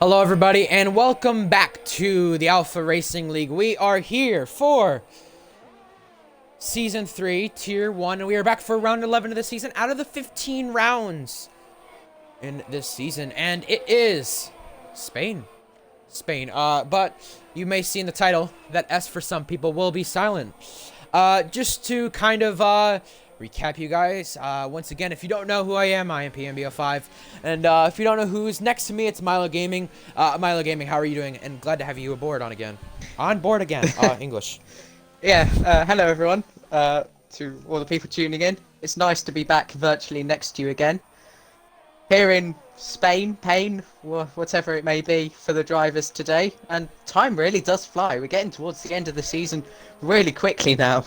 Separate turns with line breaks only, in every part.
Hello, everybody, and welcome back to the Alpha Racing League. We are here for Season 3, Tier 1, and we are back for round 11 of the season out of the 15 rounds in this season, and it is Spain. But you may see in the title that S for some people will be silent. Just to kind of recap you guys, once again, if you don't know who I am PMBO5, and if you don't know who's next to me, it's Milo Gaming. Milo Gaming, how are you doing? And glad to have you on board again. English.
Yeah, hello everyone, to all the people tuning in. It's nice to be back virtually next to you again. Here in Spain, pain, whatever it may be for the drivers today, and time really does fly. We're getting towards the end of the season really quickly now.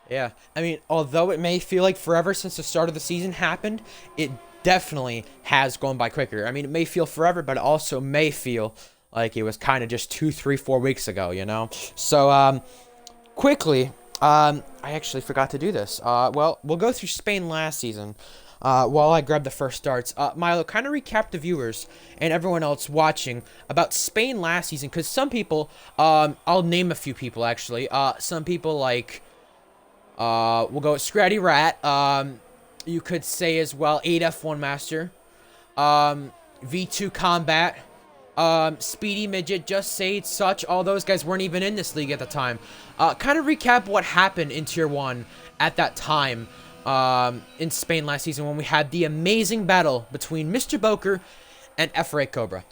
Yeah, I mean, although it may feel like forever since the start of the season happened, it definitely has gone by quicker. I mean, it may feel forever, but it also may feel like it was kind of just 2, 3, 4 weeks ago, you know? So, quickly, I actually forgot to do this. Well, we'll go through Spain last season while I grab the first starts. Milo, kind of recap the viewers and everyone else watching about Spain last season, because some people, I'll name a few people, actually. Some people like... we'll go with Scratty Rat. You could say as well 8F1 Master. V2 Combat. Speedy Midget, Just Say Such. All those guys weren't even in this league at the time. Kind of recap what happened in Tier 1 at that time in Spain last season when we had the amazing battle between Mr. Boker and F-Ray Cobra.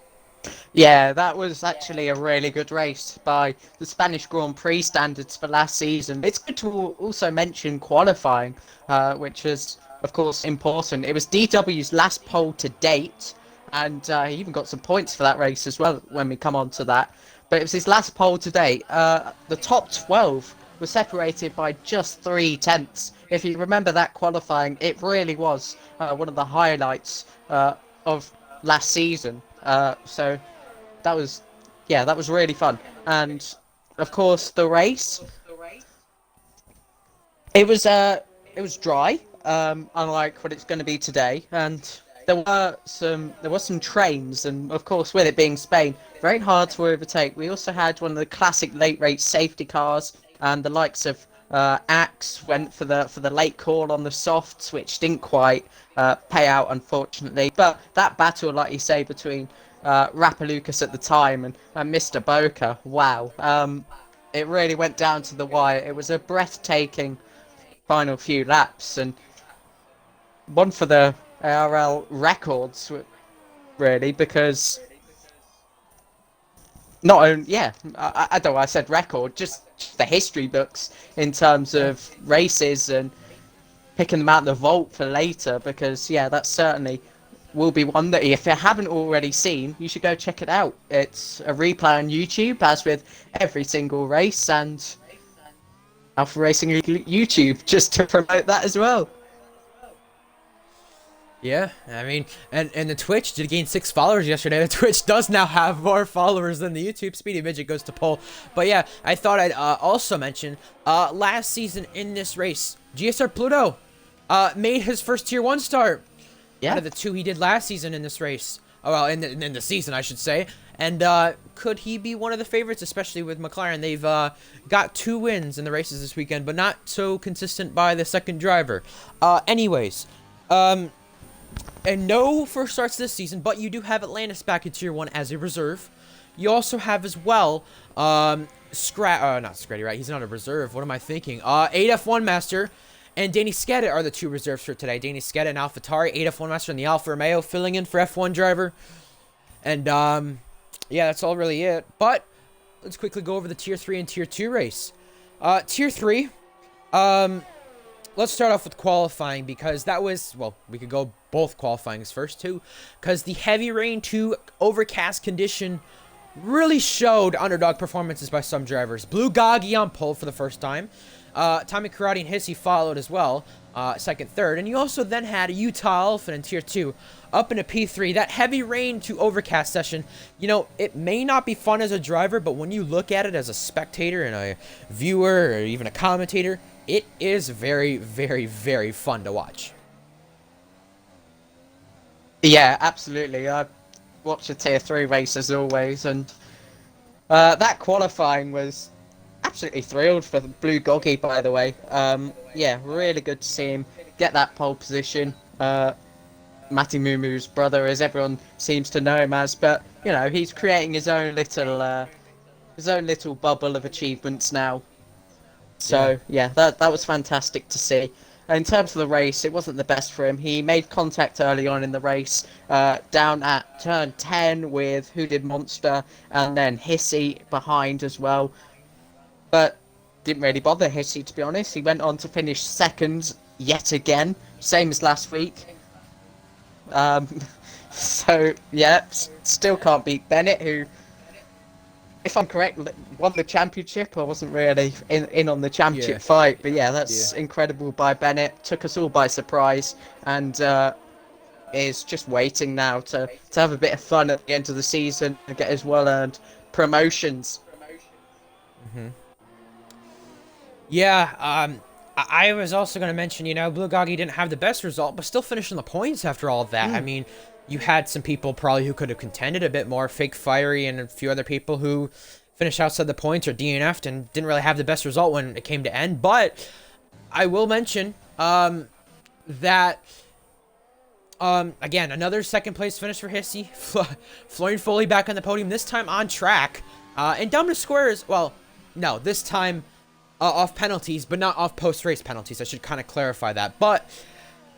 Yeah, that was actually a really good race by the Spanish Grand Prix standards for last season. It's good to also mention qualifying, which is, of course, important. It was DW's last pole to date, and he even got some points for that race as well when we come on to that. But it was his last pole to date. The top 12 were separated by just 3/10. If you remember that qualifying, it really was one of the highlights of last season. So that was, yeah, that was really fun. And of course, the race, it was dry, unlike what it's going to be today. And there were some trains, and of course, with it being Spain, very hard to overtake. We also had one of the classic late race safety cars, and the likes of Axe went for the late call on the softs, which didn't quite pay out, unfortunately. But that battle, like you say, between Rapalucas at the time and Mr. Boker, wow, it really went down to the wire. It was a breathtaking final few laps, and one for the ARL records, really, because not only, yeah, I don't know why I said record, just the history books in terms of races and picking them out in the vault for later, because yeah, that certainly will be one that if you haven't already seen, you should go check it out. It's a replay on YouTube, as with every single race, and Alpha Racing YouTube, just to promote that as well.
Yeah, I mean, and the Twitch did gain 6 followers yesterday. The Twitch does now have more followers than the YouTube. Speedy Midget goes to poll. But yeah, I thought I'd also mention, last season in this race, GSR Pluto made his first Tier 1 start.
Yeah.
Out of the 2 he did last season in this race. Oh, well, in the season, I should say. And could he be one of the favorites, especially with McLaren? They've got 2 wins in the races this weekend, but not so consistent by the second driver. Anyways, and no first starts this season, but you do have Atlantis back in Tier 1 as a reserve. You also have as well, not Scratty, right? He's not a reserve. What am I thinking? 8F1 Master and Danny Skeda are the 2 reserves for today. Danny Skeda and AlphaTauri, 8F1 Master and the Alfa Romeo filling in for F1 driver. And, yeah, that's all really it. But let's quickly go over the Tier 3 and Tier 2 race. Tier 3, let's start off with qualifying, because that was, well, we could go both qualifyings first too, because the heavy rain to overcast condition really showed underdog performances by some drivers. Blue Gagi on pole for the first time. Tommy Karate and Hissy followed as well, second, third. And you also then had a Utah Alpha in Tier 2 up in a P3. That heavy rain to overcast session, you know, it may not be fun as a driver, but when you look at it as a spectator and a viewer or even a commentator, it is very, very, very fun to watch.
Yeah, absolutely. watch a tier 3 race as always, and that qualifying was absolutely thrilled for the Blue Goggy, by the way. Yeah, really good to see him get that pole position. Matty Mumu's brother, as everyone seems to know him as, but you know, he's creating his own little bubble of achievements now. So yeah, that was fantastic to see. In terms of the race, it wasn't the best for him. He made contact early on in the race, down at turn 10 with Hooded Monster, and then Hissy behind as well. But didn't really bother Hissy, to be honest. He went on to finish second yet again, same as last week. So yeah, still can't beat Bennett, who, if I'm correct, won the championship. I wasn't really in on the championship fight, but yeah, that's incredible by Bennett. Took us all by surprise, and is just waiting now to have a bit of fun at the end of the season and get his well-earned promotions.
Yeah, I was also going to mention, you know, Blue Goggy didn't have the best result, but still finished in the points after all of that. I mean, you had some people probably who could have contended a bit more, Fake Fiery and a few other people who finished outside the points or DNF'd and didn't really have the best result when it came to end. But I will mention that, again, another second place finish for Hissy. Florian Foley back on the podium, this time on track. And down to squares, well, no, this time off penalties, but not off post-race penalties. I should kind of clarify that. But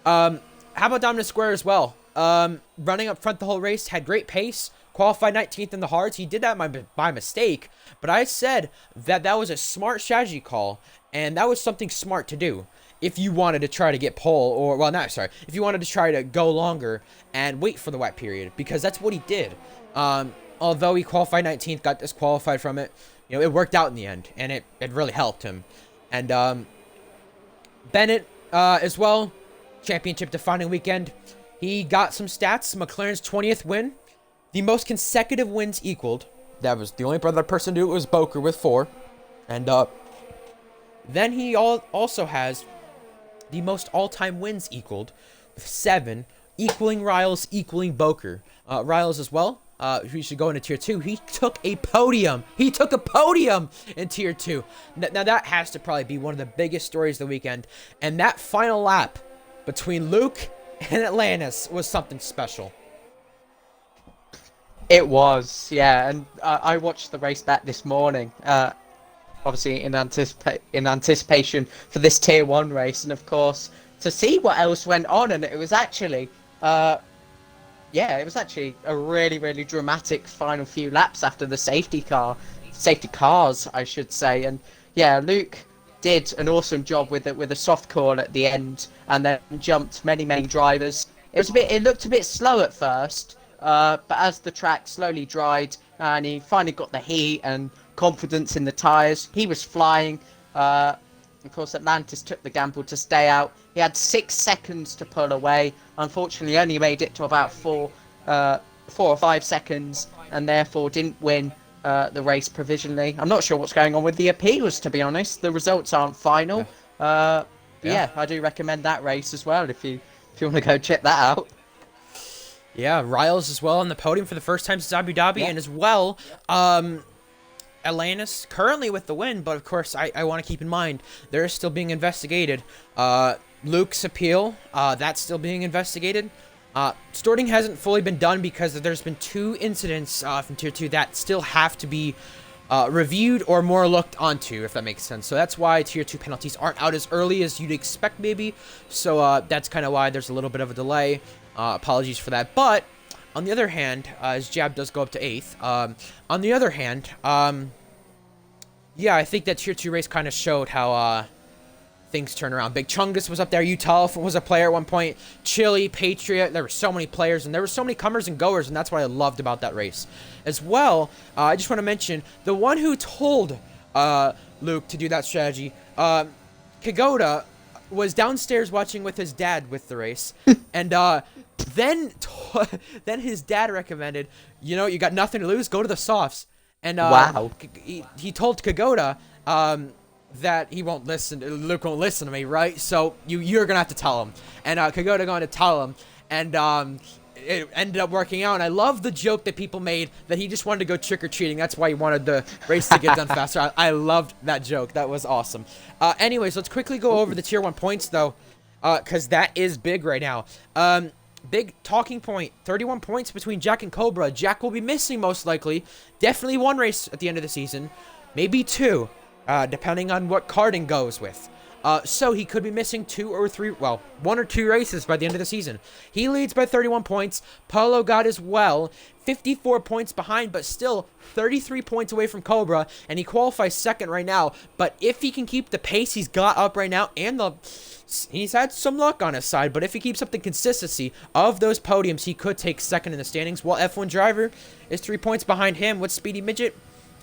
how about Dominic Square as well? Running up front the whole race, had great pace, qualified 19th in the hards. He did that by mistake, but I said that was a smart strategy call, and that was something smart to do if you wanted to try to get pole, or, well, not, sorry, if you wanted to try to go longer and wait for the wet period, because that's what he did. Although he qualified 19th, got disqualified from it, you know, it worked out in the end, and it really helped him. And Bennett as well, championship defining weekend. He got some stats. McLaren's 20th win, the most consecutive wins equaled. That was the only other person to do it was Boker with 4. And then he also has the most all-time wins equaled with 7, equaling Riles, equaling Boker. Riles as well. He should go into tier 2. He took a podium. He took a podium in tier 2. Now that has to probably be one of the biggest stories of the weekend. And that final lap between Luke and Atlantis was something special.
It was, yeah, and I watched the race back this morning, obviously in anticipation for this tier 1 race, and of course to see what else went on, and it was actually it was actually a really dramatic final few laps after the safety cars, I should say. And yeah, Luke did an awesome job with a soft call at the end, and then jumped many drivers. It looked a bit slow at first, but as the track slowly dried and he finally got the heat and confidence in the tyres, he was flying. Of course, Atlantis took the gamble to stay out. He had 6 seconds to pull away. Unfortunately, only made it to about 4 or 5 seconds, and therefore didn't win the race provisionally. I'm not sure what's going on with the appeals, to be honest. The results aren't final. Yeah, I do recommend that race as well if you want to go check that out.
Yeah, Riles as well on the podium for the first time since Abu Dhabi, and as well, Atlantis currently with the win, but of course I want to keep in mind they're still being investigated. Luke's appeal, that's still being investigated. Sorting hasn't fully been done because there's been 2 incidents from tier 2 that still have to be reviewed or more looked onto, if that makes sense. So that's why tier 2 penalties aren't out as early as you'd expect maybe. So that's kind of why there's a little bit of a delay. Apologies for that. But on the other hand, his jab does go up to 8th. On the other hand, yeah, I think that tier 2 race kind of showed how things turn around. Big Chungus was up there. Utah was a player at one point. Chili, Patriot. There were so many players, and there were so many comers and goers, and that's what I loved about that race. As well, I just want to mention the one who told Luke to do that strategy, Kagoda, was downstairs watching with his dad with the race, and then his dad recommended, you know, you got nothing to lose, go to the softs. And
Wow.
He told Kagoda that he won't listen. Luke won't listen to me, right? So you're gonna have to tell him. And Kagoda going to tell him, and it ended up working out. And I love the joke that people made that he just wanted to go trick-or-treating. That's why he wanted the race to get done faster. I loved that joke. That was awesome. Anyways, let's quickly go over the Tier 1 points, though, because that is big right now. Big talking point, 31 points between Jack and Cobra. Jack will be missing most likely. Definitely one race at the end of the season. Maybe two, depending on what Carding goes with. So he could be missing 2 or 3, well, 1 or 2 races by the end of the season. He leads by 31 points. Polo got as well, 54 points behind, but still 33 points away from Cobra, and he qualifies second right now. But if he can keep the pace he's got up right now, and he's had some luck on his side, but if he keeps up the consistency of those podiums, he could take second in the standings, while F1 Driver is 3 points behind him with Speedy Midget,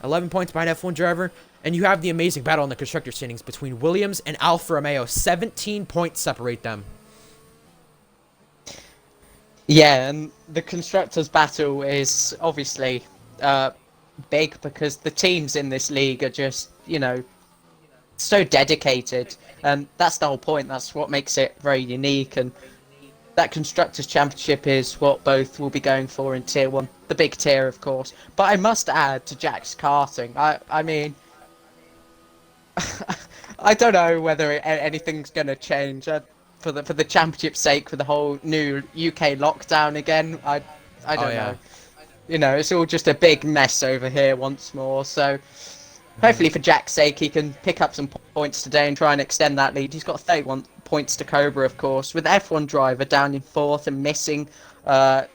11 points behind F1 Driver. And you have the amazing battle in the constructor standings between Williams and Alfa Romeo. 17 points separate them.
Yeah, and the constructors' battle is obviously big because the teams in this league are just, you know, so dedicated. And that's the whole point. That's what makes it very unique. And that Constructors' Championship is what both will be going for in Tier 1. The big tier, of course. But I must add to Jack's karting. I mean... I don't know whether anything's going to change for the championship's sake, for the whole new UK lockdown again. I don't know. You know, it's all just a big mess over here once more. So hopefully for Jack's sake, he can pick up some points today and try and extend that lead. He's got 31 points to Cobra, of course, with F1 Driver down in 4th and missing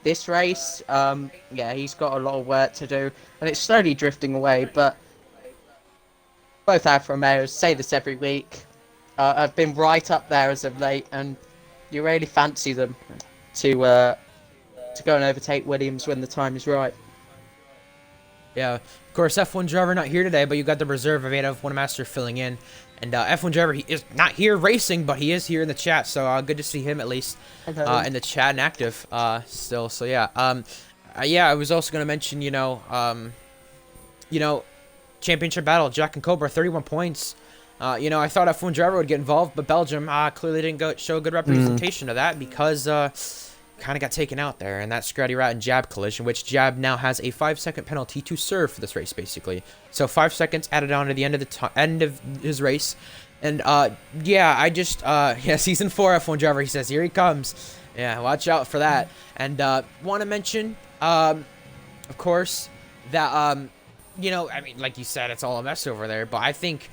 this race. Yeah, he's got a lot of work to do, and it's slowly drifting away, but both Alfa Romeos, say this every week, have been right up there as of late, and you really fancy them to go and overtake Williams when the time is right.
Yeah, of course, F1 Driver not here today, but you got the reserve of F1 Master filling in. And F1 Driver, he is not here racing, but he is here in the chat, so good to see him at least in the chat and active still. So yeah, yeah, I was also going to mention, you know, championship battle, Jack and Cobra, 31 points. You know, I thought F1 Driver would get involved, but Belgium clearly didn't show a good representation of that because kind of got taken out there in that Scratty Rat and Jab collision, which Jab now has a 5-second penalty to serve for this race, basically. So 5 seconds added on to the end of his race. And yeah, I just yeah, season 4 F1 Driver, he says, here he comes. Yeah, watch out for that. And want to mention, of course, that you know, I mean, like you said, it's all a mess over there, but I think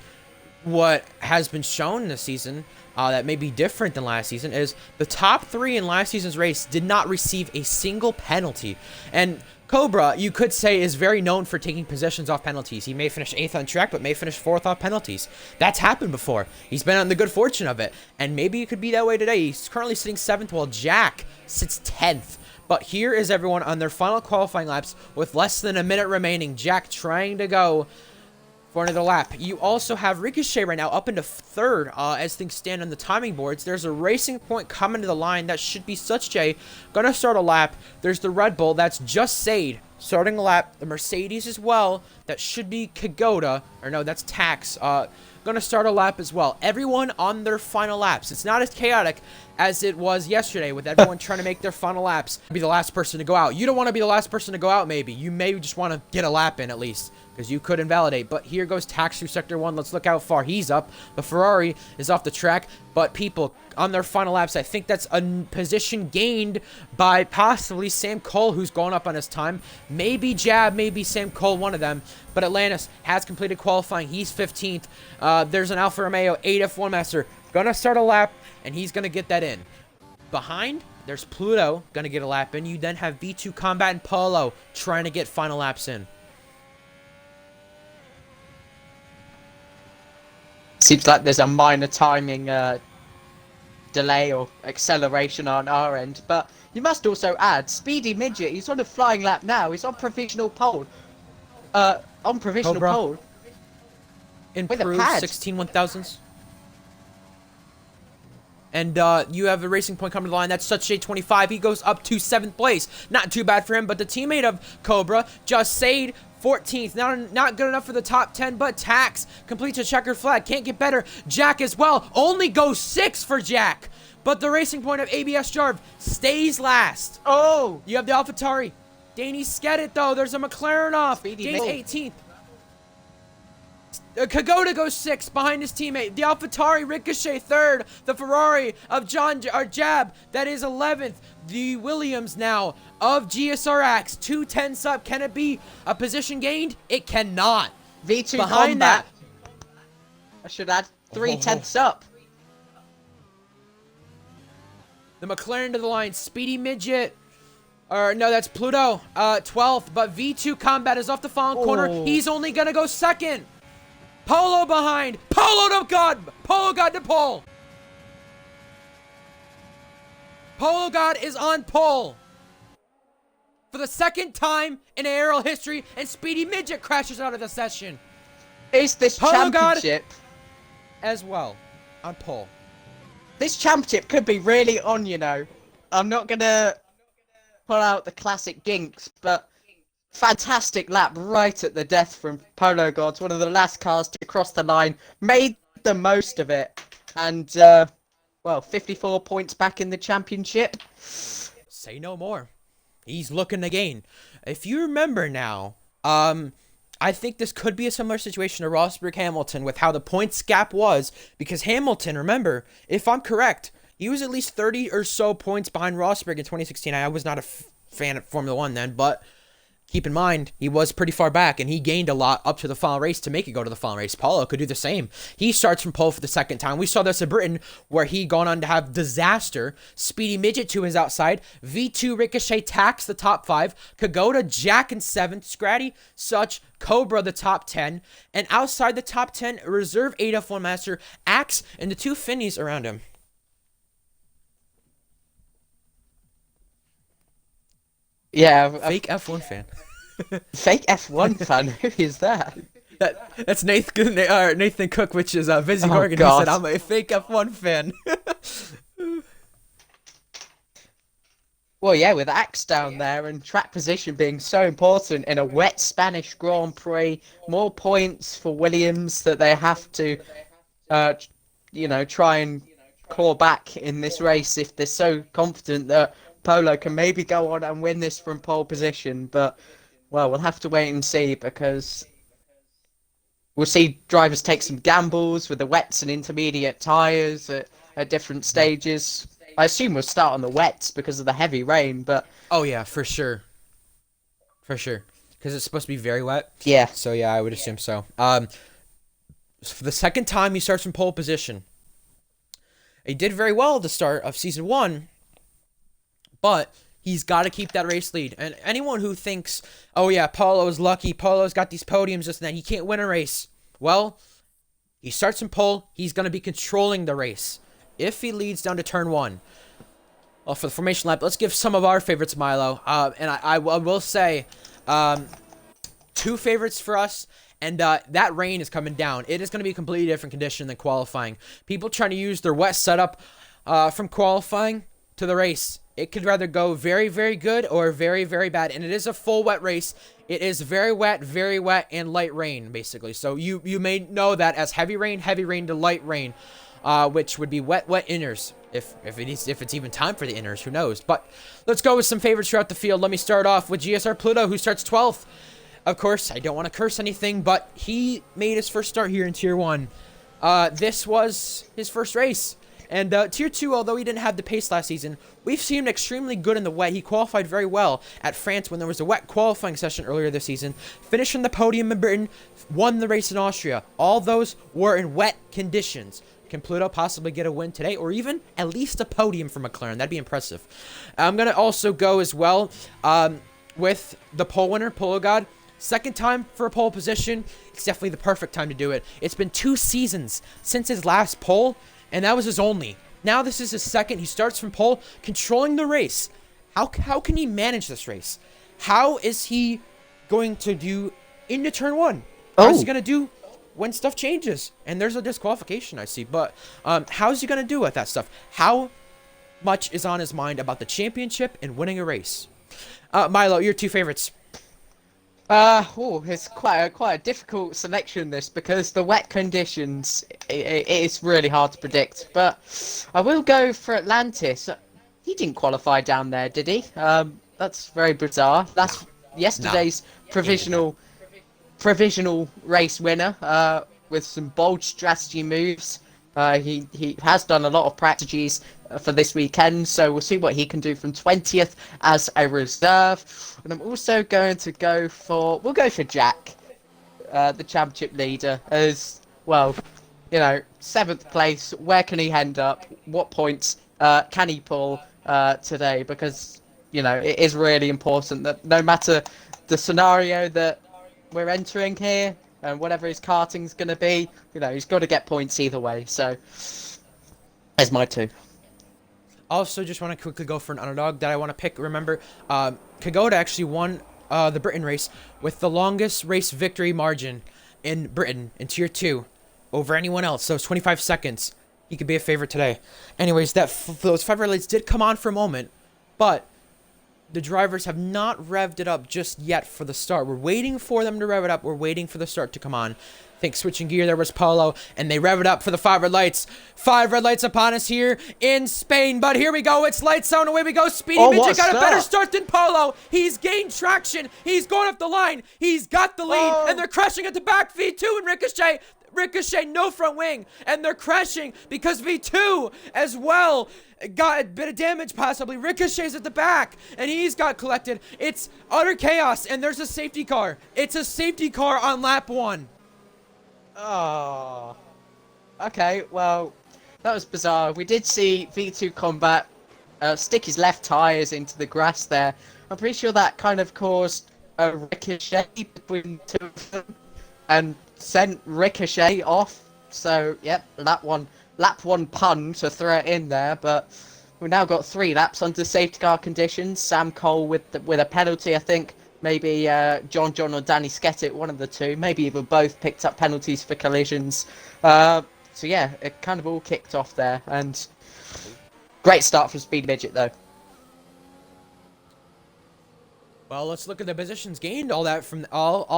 what has been shown this season that may be different than last season is the top 3 in last season's race did not receive a single penalty. And Cobra, you could say, is very known for taking possessions off penalties. He may finish 8th on track, but may finish 4th off penalties. That's happened before. He's been on the good fortune of it, and maybe it could be that way today. He's currently sitting 7th, while Jack sits 10th. But here is everyone on their final qualifying laps with less than a minute remaining. Jack trying to go for another lap. You also have Ricochet right now up into 3rd as things stand on the timing boards. There's a Racing Point coming to the line. That should be Such J. Gonna start a lap. There's the Red Bull. That's Just Sade starting a lap. The Mercedes as well. That should be Kagoda. Or no, that's Tax. Gonna start a lap as well. Everyone on their final laps. It's not as chaotic as it was yesterday with everyone trying to make their final laps. Be the last person to go out. You don't want to be the last person to go out, maybe. You may just want to get a lap in at least, because you could invalidate. But here goes Tax through Sector 1. Let's look how far he's up. The Ferrari is off the track, but people on their final laps, I think that's a position gained by possibly Sam Cole, who's going up on his time. Maybe Jab, maybe Sam Cole, one of them. But Atlantis has completed qualifying. He's 15th. There's an Alfa Romeo 8 F1 Master. Gonna start a lap, and he's gonna get that in. Behind, there's Pluto, gonna get a lap in. You then have V2 Combat and Polo trying to get final laps in.
Seems like there's a minor timing delay or acceleration on our end, but you must also add Speedy Midget. He's on a flying lap now. He's on provisional pole. On provisional
Cobra.
pole.
Improved 16 1,000s. And you have a Racing Point coming to the line. That's Such J 25. He goes up to 7th place. Not too bad for him, but the teammate of Cobra, Just Sade, 14th. Not good enough for the top 10, but Tax completes a checkered flag. Can't get better. Jack as well. Only goes 6 for Jack. But the Racing Point of ABS Jarv stays last.
Oh!
You have the AlphaTauri. Danny Skedit, though. There's a McLaren off.
Speedy
Danny's 18th. Kagoda goes 6th behind his teammate. The AlphaTauri Ricochet 3rd. The Ferrari of Jab, that is 11th. The Williams now of GSRX, 2/10 up. Can it be a position gained? It cannot.
V2
behind
combat.
that.
I should add 3/10 up.
The McLaren to the line. Speedy Midget. Or, no, that's Pluto. 12th. But V2 Combat is off the fallen corner. He's only going to go 2nd. Polo behind. Polo to God. Polo God to pole. Polo God is on pole. For the 2nd time in ARL history. And Speedy Midget crashes out of the session.
Is this
Polo God
championship
as well on pole.
This championship could be really on, you know. I'm not gonna pull out the classic ginks, but fantastic lap right at the death from Polo Gods. One of the last cars to cross the line. Made the most of it. And, well, 54 points back in the championship.
Say no more. He's looking to gain. If you remember now, I think this could be a similar situation to Rosberg-Hamilton with how the points gap was, because Hamilton, remember, if I'm correct, he was at least 30 or so points behind Rosberg in 2016. I was not a fan of Formula 1 then, but keep in mind, he was pretty far back, and he gained a lot up to the final race to make it go to the final race. Paulo could do the same. He starts from pole for the 2nd time. We saw this in Britain, where he gone on to have disaster. Speedy Midget to his outside. V2 Ricochet Tax the top 5. Kagoda Jack in 7th. Scratty Such Cobra the top 10. And outside the top 10, Reserve 8 F1 Master, Axe, and the 2 Finneys around him.
Yeah.
Fake F1 fan.
Fake F1 fan? Who is that?
That's Nathan Cook, which is Vizzy Horgan.
God.
He said, I'm a fake F1 fan.
Well, yeah, with Axe down there and track position being so important in a wet Spanish Grand Prix, more points for Williams that they have to, you know, try and claw back in this race if they're so confident that Polo can maybe go on and win this from pole position. But, well, we'll have to wait and see, because we'll see drivers take some gambles with the wets and intermediate tyres at different stages. I assume we'll start on the wets because of the heavy rain, but...
Oh, yeah, for sure. For sure. Because it's supposed to be very wet.
Yeah.
So, yeah, I would assume so. For the 2nd time, he starts from pole position. He did very well at the start of Season 1, but he's got to keep that race lead. And anyone who thinks, oh, yeah, Paulo's lucky, Paulo's got these podiums, this and that, he can't win a race. Well, he starts from pole, he's going to be controlling the race if he leads down to turn 1. Well, for the formation lap, let's give some of our favorites, Milo. And I will say, 2 favorites for us, and that rain is coming down. It is going to be a completely different condition than qualifying. People trying to use their wet setup from qualifying to the race. It could rather go very, very good or very, very bad. And it is a full wet race. It is very wet, and light rain, basically. So you may know that as heavy rain to light rain, which would be wet inners. If it's even time for the inners, who knows? But let's go with some favorites throughout the field. Let me start off with GSR Pluto, who starts 12th. Of course, I don't want to curse anything, but he made his first start here in Tier 1. This was his first race. And Tier 2, although he didn't have the pace last season, we've seen him extremely good in the wet. He qualified very well at France when there was a wet qualifying session earlier this season. Finished on the podium in Britain, won the race in Austria. All those were in wet conditions. Can Pluto possibly get a win today, or even at least a podium for McLaren? That'd be impressive. I'm going to also go as well with the pole winner, Polo God. 2nd time for a pole position. It's definitely the perfect time to do it. It's been 2 seasons since his last pole, and that was his only. Now this is his 2nd. He starts from pole, controlling the race. How can he manage this race? How is he going to do into turn 1? How's he going to do when stuff changes? And there's a disqualification I see. But how's he going to do with that stuff? How much is on his mind about the championship and winning a race? Milo, your 2 favorites.
It's quite a difficult selection this because the wet conditions it is really hard to predict. But I will go for Atlantis. He didn't qualify down there, did he? That's very bizarre.
No,
That's
no,
yesterday's
he did not.
provisional race winner. With some bold strategy moves. He has done a lot of practices for this weekend, so we'll see what he can do from 20th as a reserve. And I'm also going to we'll go for Jack, the championship leader, as well. You know, 7th place. Where can he end up? What points can he pull today? Because it is really important that no matter the scenario that we're entering here, and whatever his karting's going to be, he's got to get points either way. So, there's my two.
Also, just want to quickly go for an underdog that I want to pick. Remember, Kagoda actually won the Britain race with the longest race victory margin in Britain in Tier 2 over anyone else. So it's 25 seconds. He could be a favorite today. Anyways, those 5 red lights did come on for a moment, but the drivers have not revved it up just yet for the start. We're waiting for them to rev it up. We're waiting for the start to come on. I think switching gear, there was Polo, and they rev it up for the 5 red lights. 5 red lights upon us here in Spain, but here we go. It's lights out, and away we go. Speedy Midget got a better start than Polo. He's gained traction. He's going up the line. He's got the lead, and they're crashing at the back. V2 and Ricochet, no front wing, and they're crashing because V2 as well got a bit of damage possibly. Ricochet's at the back, and he's got collected. It's utter chaos, and there's a safety car. It's a safety car on lap 1.
Oh. Okay, well, that was bizarre. We did see V2 Combat stick his left tires into the grass there. I'm pretty sure that kind of caused a ricochet between two of them and sent Ricochet off. So, yep, lap one pun to throw it in there, but we've now got 3 laps under safety car conditions. Sam Cole with a penalty, I think. Maybe John or Danny Skettit, one of the two. Maybe even both picked up penalties for collisions. So yeah, it kind of all kicked off there. And great start from Speed Midget, though.
Well, let's look at the positions gained. All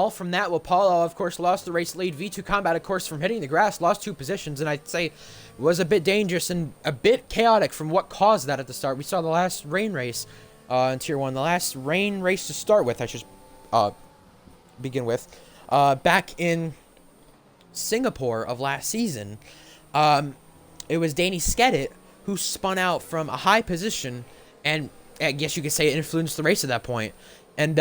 from that. Well, Paulo, of course, lost the race lead. V2 Combat, of course, from hitting the grass, lost 2 positions, and I'd say it was a bit dangerous and a bit chaotic from what caused that at the start. We saw the last rain race in Tier 1, the last rain race to start with, I should begin with, back in Singapore of last season. It was Danny Skettit who spun out from a high position, and I guess you could say it influenced the race at that point. And,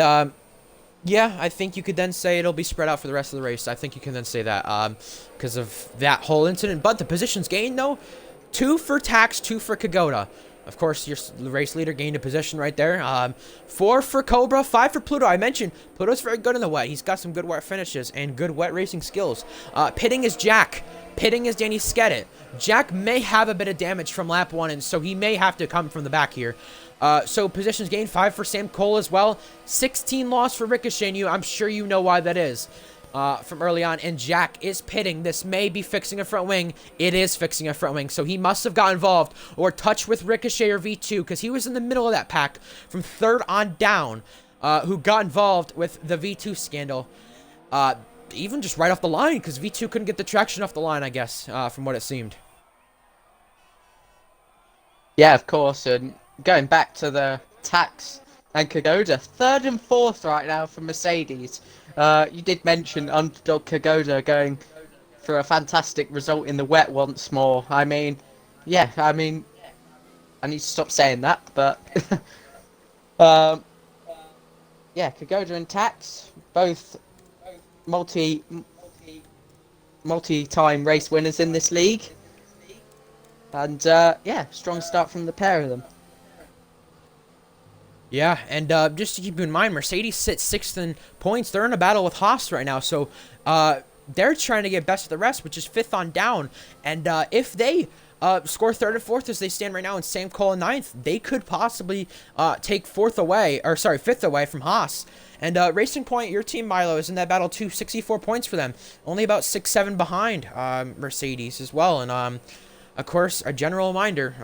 yeah, I think you could then say it'll be spread out for the rest of the race. I think you can then say that, because of that whole incident. But the positions gained, though, 2 for Tax, 2 for Kagoda. Of course, your race leader gained a position right there. 4 for Cobra, 5 for Pluto. I mentioned Pluto's very good in the wet. He's got some good wet finishes and good wet racing skills. Pitting is Jack. Pitting is Danny Skettit. Jack may have a bit of damage from lap 1, and so he may have to come from the back here. So positions gained, 5 for Sam Cole as well. 16 loss for Ricochet, and I'm sure you know why that is. From early on, and Jack is pitting. This may be fixing a front wing. It is fixing a front wing, so he must have got involved or touched with Ricochet or V2, because he was in the middle of that pack from 3rd on down, who got involved with the V2 scandal. Even just right off the line, because V2 couldn't get the traction off the line, I guess, from what it seemed.
Yeah, of course, and going back to the Tax and Kagoda, 3rd and 4th right now for Mercedes. You did mention underdog Kagoda going for a fantastic result in the wet once more. I mean, yeah, I need to stop saying that, but yeah, Kagoda and Tax, both multi-time race winners in this league, and yeah, strong start from the pair of them.
Yeah, and just to keep in mind, Mercedes sits 6th in points. They're in a battle with Haas right now, so they're trying to get best of the rest, which is 5th on down. And if they score 3rd and 4th as they stand right now, and Sam Cole in 9th, they could possibly take 5th away from Haas. And Racing Point, your team, Milo, is in that battle too. 64 points for them, only about 6-7 behind Mercedes as well. And of course, a general reminder: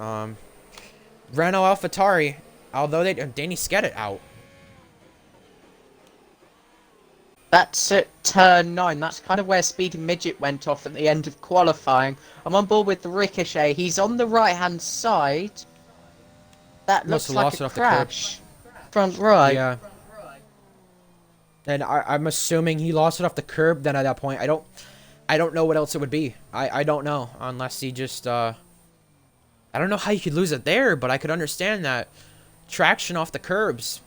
Renault AlphaTauri. Although Danny Skettit out.
That's at turn 9. That's kind of where Speedy Midget went off at the end of qualifying. I'm on board with the Ricochet. He's on the right-hand side. That
Must
looks
have
like
lost
a
it off the curb.
crash. Front right.
Yeah. And I'm assuming he lost it off the curb. Then at that point, I don't know what else it would be. I don't know unless he just I don't know how you could lose it there, but I could understand that traction off the curbs.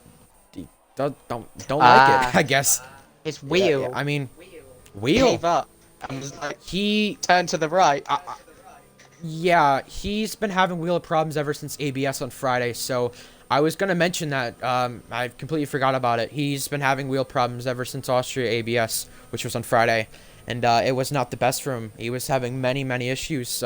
Don't like it. I guess
His wheel.
I mean, wheel.
Gave up. And was like,
He
turned to the right.
yeah, he's been having wheel problems ever since ABS on Friday. So I was gonna mention that. I completely forgot about it. He's been having wheel problems ever since Austria ABS, which was on Friday, and it was not the best for him. He was having many issues.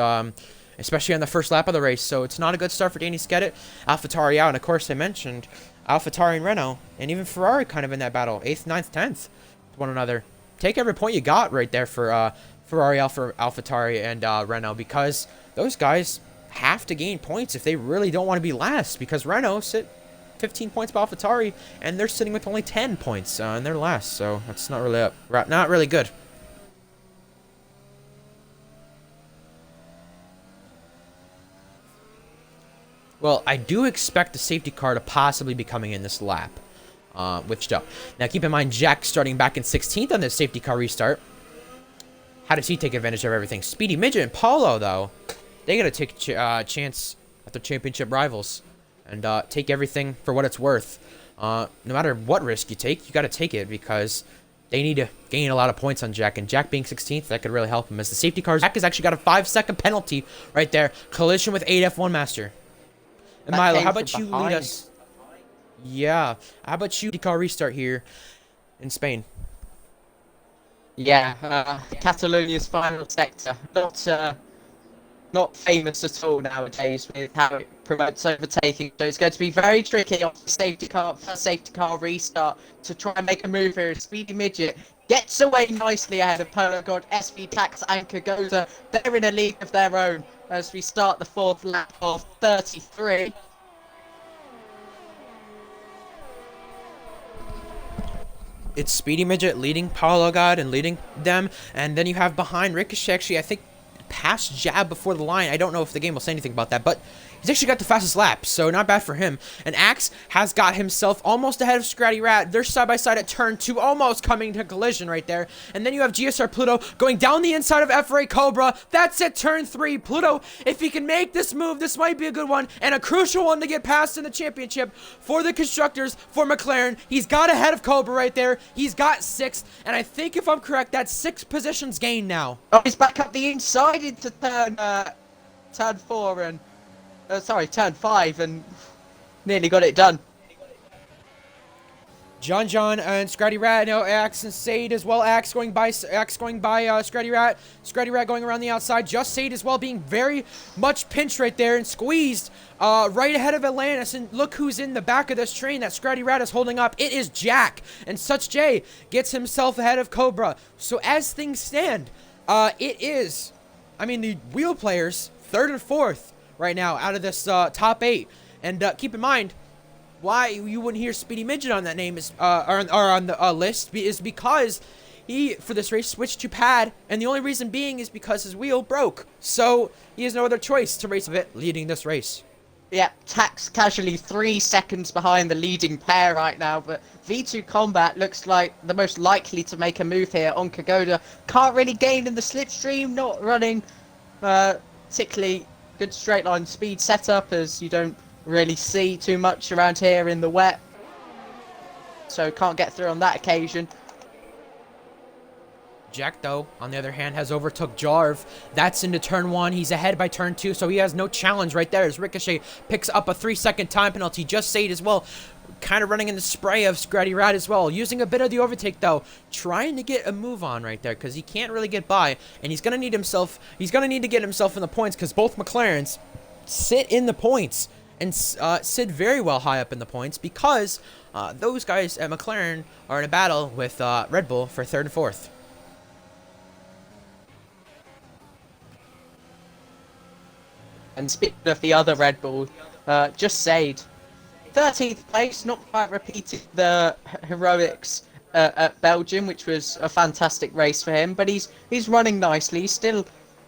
Especially on the first lap of the race, so it's not a good start for Danny Skedit. AlphaTauri out, and of course I mentioned AlphaTauri and Renault, and even Ferrari kind of in that battle, 8th, 9th, 10th, with one another. Take every point you got right there for Ferrari, AlphaTauri, and Renault, because those guys have to gain points if they really don't want to be last, because Renault sit 15 points by AlphaTauri, and they're sitting with only 10 points, and they're last, so that's not really good. Well, I do expect the safety car to possibly be coming in this lap with Stuff. Now, keep in mind, Jack starting back in 16th on this safety car restart. How does he take advantage of everything? Speedy Midget and Paulo, though, they got to take a chance at their championship rivals and take everything for what it's worth. No matter what risk you take, you got to take it because they need to gain a lot of points on Jack. And Jack being 16th, that could really help him as the safety cars. Jack has actually got a 5-second penalty right there. Collision with 8 F1 Master. And Milo, how about you lead us? Yeah. How about you car restart here in Spain?
Yeah, Catalonia's final sector. Not famous at all nowadays with how it promotes overtaking. So it's going to be very tricky off the safety car restart to try and make a move here. Speedy Midget gets away nicely ahead of Polo God, SV Tax and Kagoza. They're in a league of their own as we start the 4th lap of 33.
It's Speedy Midget leading Paulo God and leading them, and then you have behind Ricochet, actually, I think, past Jab before the line. I don't know if the game will say anything about that, but he's actually got the fastest lap, so not bad for him. And Axe has got himself almost ahead of Scratty Rat. They're side by side at turn 2, almost coming to collision right there. And then you have GSR Pluto going down the inside of F-Ray Cobra. That's at turn 3. Pluto, if he can make this move, this might be a good one, and a crucial one to get past in the championship for the constructors, for McLaren. He's got ahead of Cobra right there. He's got 6th, and I think if I'm correct, that's 6 positions gained now.
Oh, he's back up the inside into turn 4 and turn 5 and nearly got it done.
John and Scratty Rat, no, Axe and Sade as well. Axe going by Scratty Rat. Scratty Rat going around the outside. Just Sade as well, being very much pinched right there and squeezed right ahead of Atlantis. And look who's in the back of this train that Scratty Rat is holding up. It is Jack. And Such J gets himself ahead of Cobra. So as things stand, it is, I mean, the wheel players, 3rd and 4th right now out of this top 8. And keep in mind, why you wouldn't hear Speedy Midget on that name is or on the list is because he for this race switched to pad, and the only reason being is because his wheel broke, so he has no other choice to race a bit leading this race.
Yeah, Tax casually 3 seconds behind the leading pair right now, but V2 Combat looks like the most likely to make a move here on Kagoda. Can't really gain in the slipstream, not running particularly good straight line speed setup, as you don't really see too much around here in the wet, so can't get through on that occasion.
Jack, though, on the other hand, has overtook Jarv. That's into turn 1. He's ahead by turn 2, so he has no challenge right there as Ricochet picks up a 3-second time penalty. Just Sade as well, kind of running in the spray of Scratty Rat as well. Using a bit of the overtake, though, trying to get a move on right there because he can't really get by, and he's going to need to get himself in the points because both McLarens sit in the points and sit very well high up in the points because those guys at McLaren are in a battle with Red Bull for 3rd and 4th.
And speaking of the other Red Bull, just Sade, 13th place, not quite repeating the heroics at Belgium, which was a fantastic race for him. But he's running nicely. He's still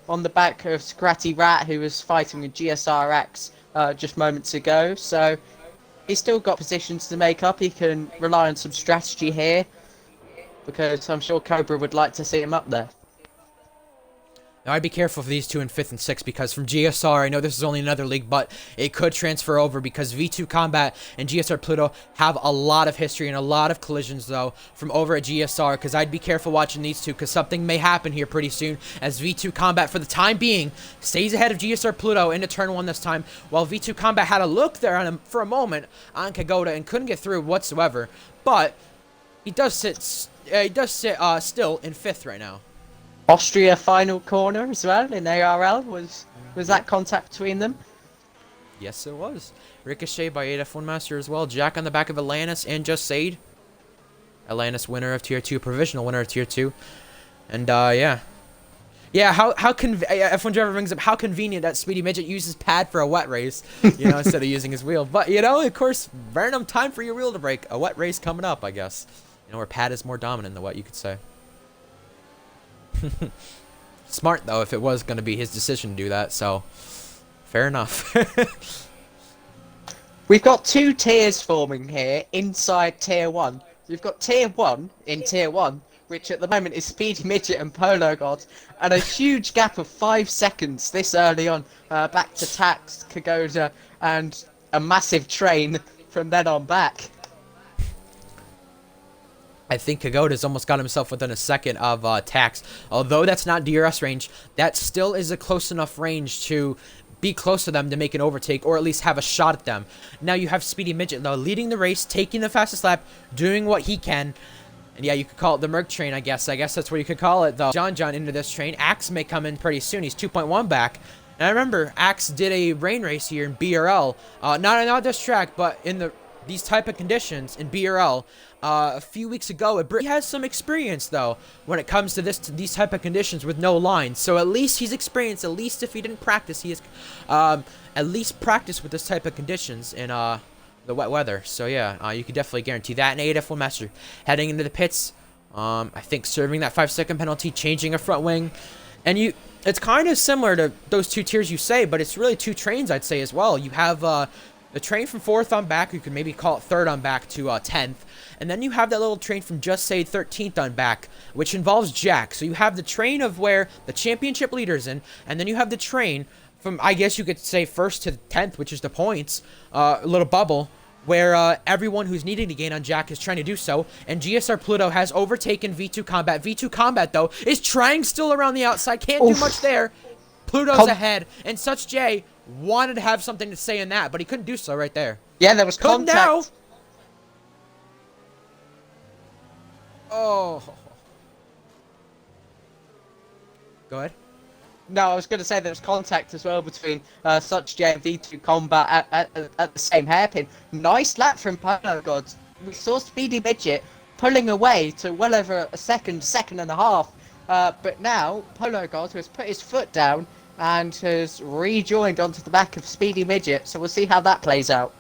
on the back of Scratty Rat, who was fighting with GSRX just moments ago. So he's still got positions to make up. He can rely on some strategy here, because I'm sure Cobra would like to see him up there.
Now, I'd be careful for these two in 5th and 6th, because from GSR, I know this is only another league, but it could transfer over, because V2 Combat and GSR Pluto have a lot of history and a lot of collisions, though, from over at GSR, because I'd be careful watching these two, because something may happen here pretty soon, as V2 Combat, for the time being, stays ahead of GSR Pluto into turn 1 this time, while V2 Combat had a look there on him for a moment on Kagoda and couldn't get through whatsoever, but he does sit still in 5th right now.
Austria final corner as well in ARL. Was that contact between them?
Yes, it was. Ricochet by Ada Funmaster as well. Jack on the back of Atlantis and Just Sade. Atlantis winner of Tier 2, provisional winner of Tier 2. And, yeah. Yeah, F1 Driver brings up how convenient that Speedy Midget uses pad for a wet race, you know, instead of using his wheel. But, you know, of course, random time for your wheel to break. A wet race coming up, I guess. You know, where pad is more dominant than wet, you could say. Smart, though, if it was going to be his decision to do that, so fair enough.
We've got 2 tiers forming here inside Tier 1. We've got Tier 1 in Tier 1, which at the moment is Speedy Midget and Polo God, and a huge gap of 5 seconds this early on, back to Tax, Kagoda, and a massive train from then on back.
I think Kagoda's almost got himself within a second of Tax. Although that's not DRS range, that still is a close enough range to be close to them to make an overtake, or at least have a shot at them. Now you have Speedy Midget, though, leading the race, taking the fastest lap, doing what he can. And yeah, you could call it the Merc train, I guess. I guess that's what you could call it, though. John into this train. Axe may come in pretty soon. He's 2.1 back. And I remember Axe did a rain race here in BRL. Not this track, but in these type of conditions in BRL a few weeks ago. He has some experience, though, when it comes to these type of conditions with no lines. So at least he's experienced. At least if he didn't practice, he has at least practiced with this type of conditions in the wet weather. So yeah, you could definitely guarantee that. And AF1 Master heading into the pits. I think serving that 5-second penalty, changing a front wing, and it's kind of similar to those 2 tiers you say, but it's really 2 trains, I'd say, as well. You have the train from 4th on back, you could maybe call it 3rd on back to 10th. And then you have that little train from Just Say 13th on back, which involves Jack. So you have the train of where the championship leader's in, and then you have the train from, I guess you could say, 1st to 10th, which is the points, a little bubble, where everyone who's needing to gain on Jack is trying to do so. And GSR Pluto has overtaken V2 Combat. V2 Combat, though, is trying still around the outside. Can't do much there. Pluto's ahead, and Such J wanted to have something to say in that, but he couldn't do so right there.
Yeah, there was contact.
Now. Oh. Go ahead.
No, I was going to say there was contact as well between Such J and V2 Combat at the same hairpin. Nice lap from Polo God. We saw Speedy Midget pulling away to well over a second and a half. But now, Polo God has put his foot down and has rejoined onto the back of Speedy Midget. So we'll see how that plays out.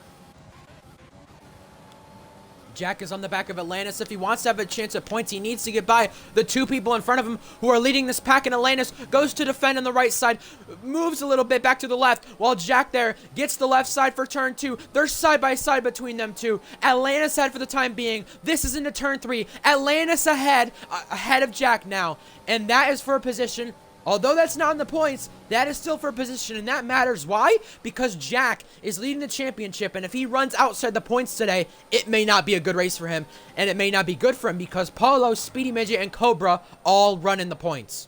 Jack is on the back of Atlantis. If he wants to have a chance at points, he needs to get by the 2 people in front of him who are leading this pack. And Atlantis goes to defend on the right side, moves a little bit back to the left, while Jack there gets the left side for turn 2. They're side by side between them 2. Atlantis ahead for the time being. This is into turn 3. Atlantis ahead of Jack now. And that is for a position. Although that's not in the points, that is still for a position, and that matters. Why? Because Jack is leading the championship, and if he runs outside the points today, it may not be a good race for him, and it may not be good for him because Polo, Speedy Midget, and Cobra all run in the points.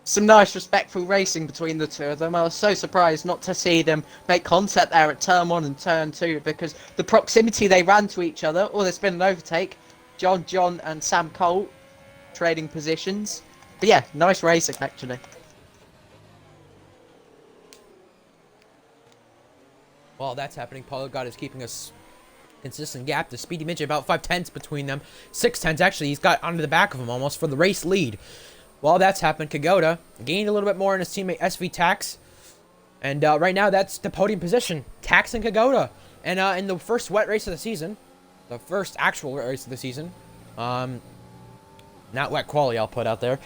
Some nice respectful racing between the 2 of them. I was so surprised not to see them make contact there at turn 1 and turn 2 because the proximity they ran to each other, or there's been an overtake. John and Sam Colt trading positions. But yeah, nice racing, actually.
While that's happening, Polo God is keeping a consistent gap to Speedy Midget, about 5/10 between them. 6/10, actually. He's got onto the back of him almost for the race lead. While that's happened, Kagoda gained a little bit more in his teammate SV Tax. And right now, that's the podium position. Tax and Kagoda. And in the first wet race of the season, the first actual race of the season, not wet quality, I'll put out there.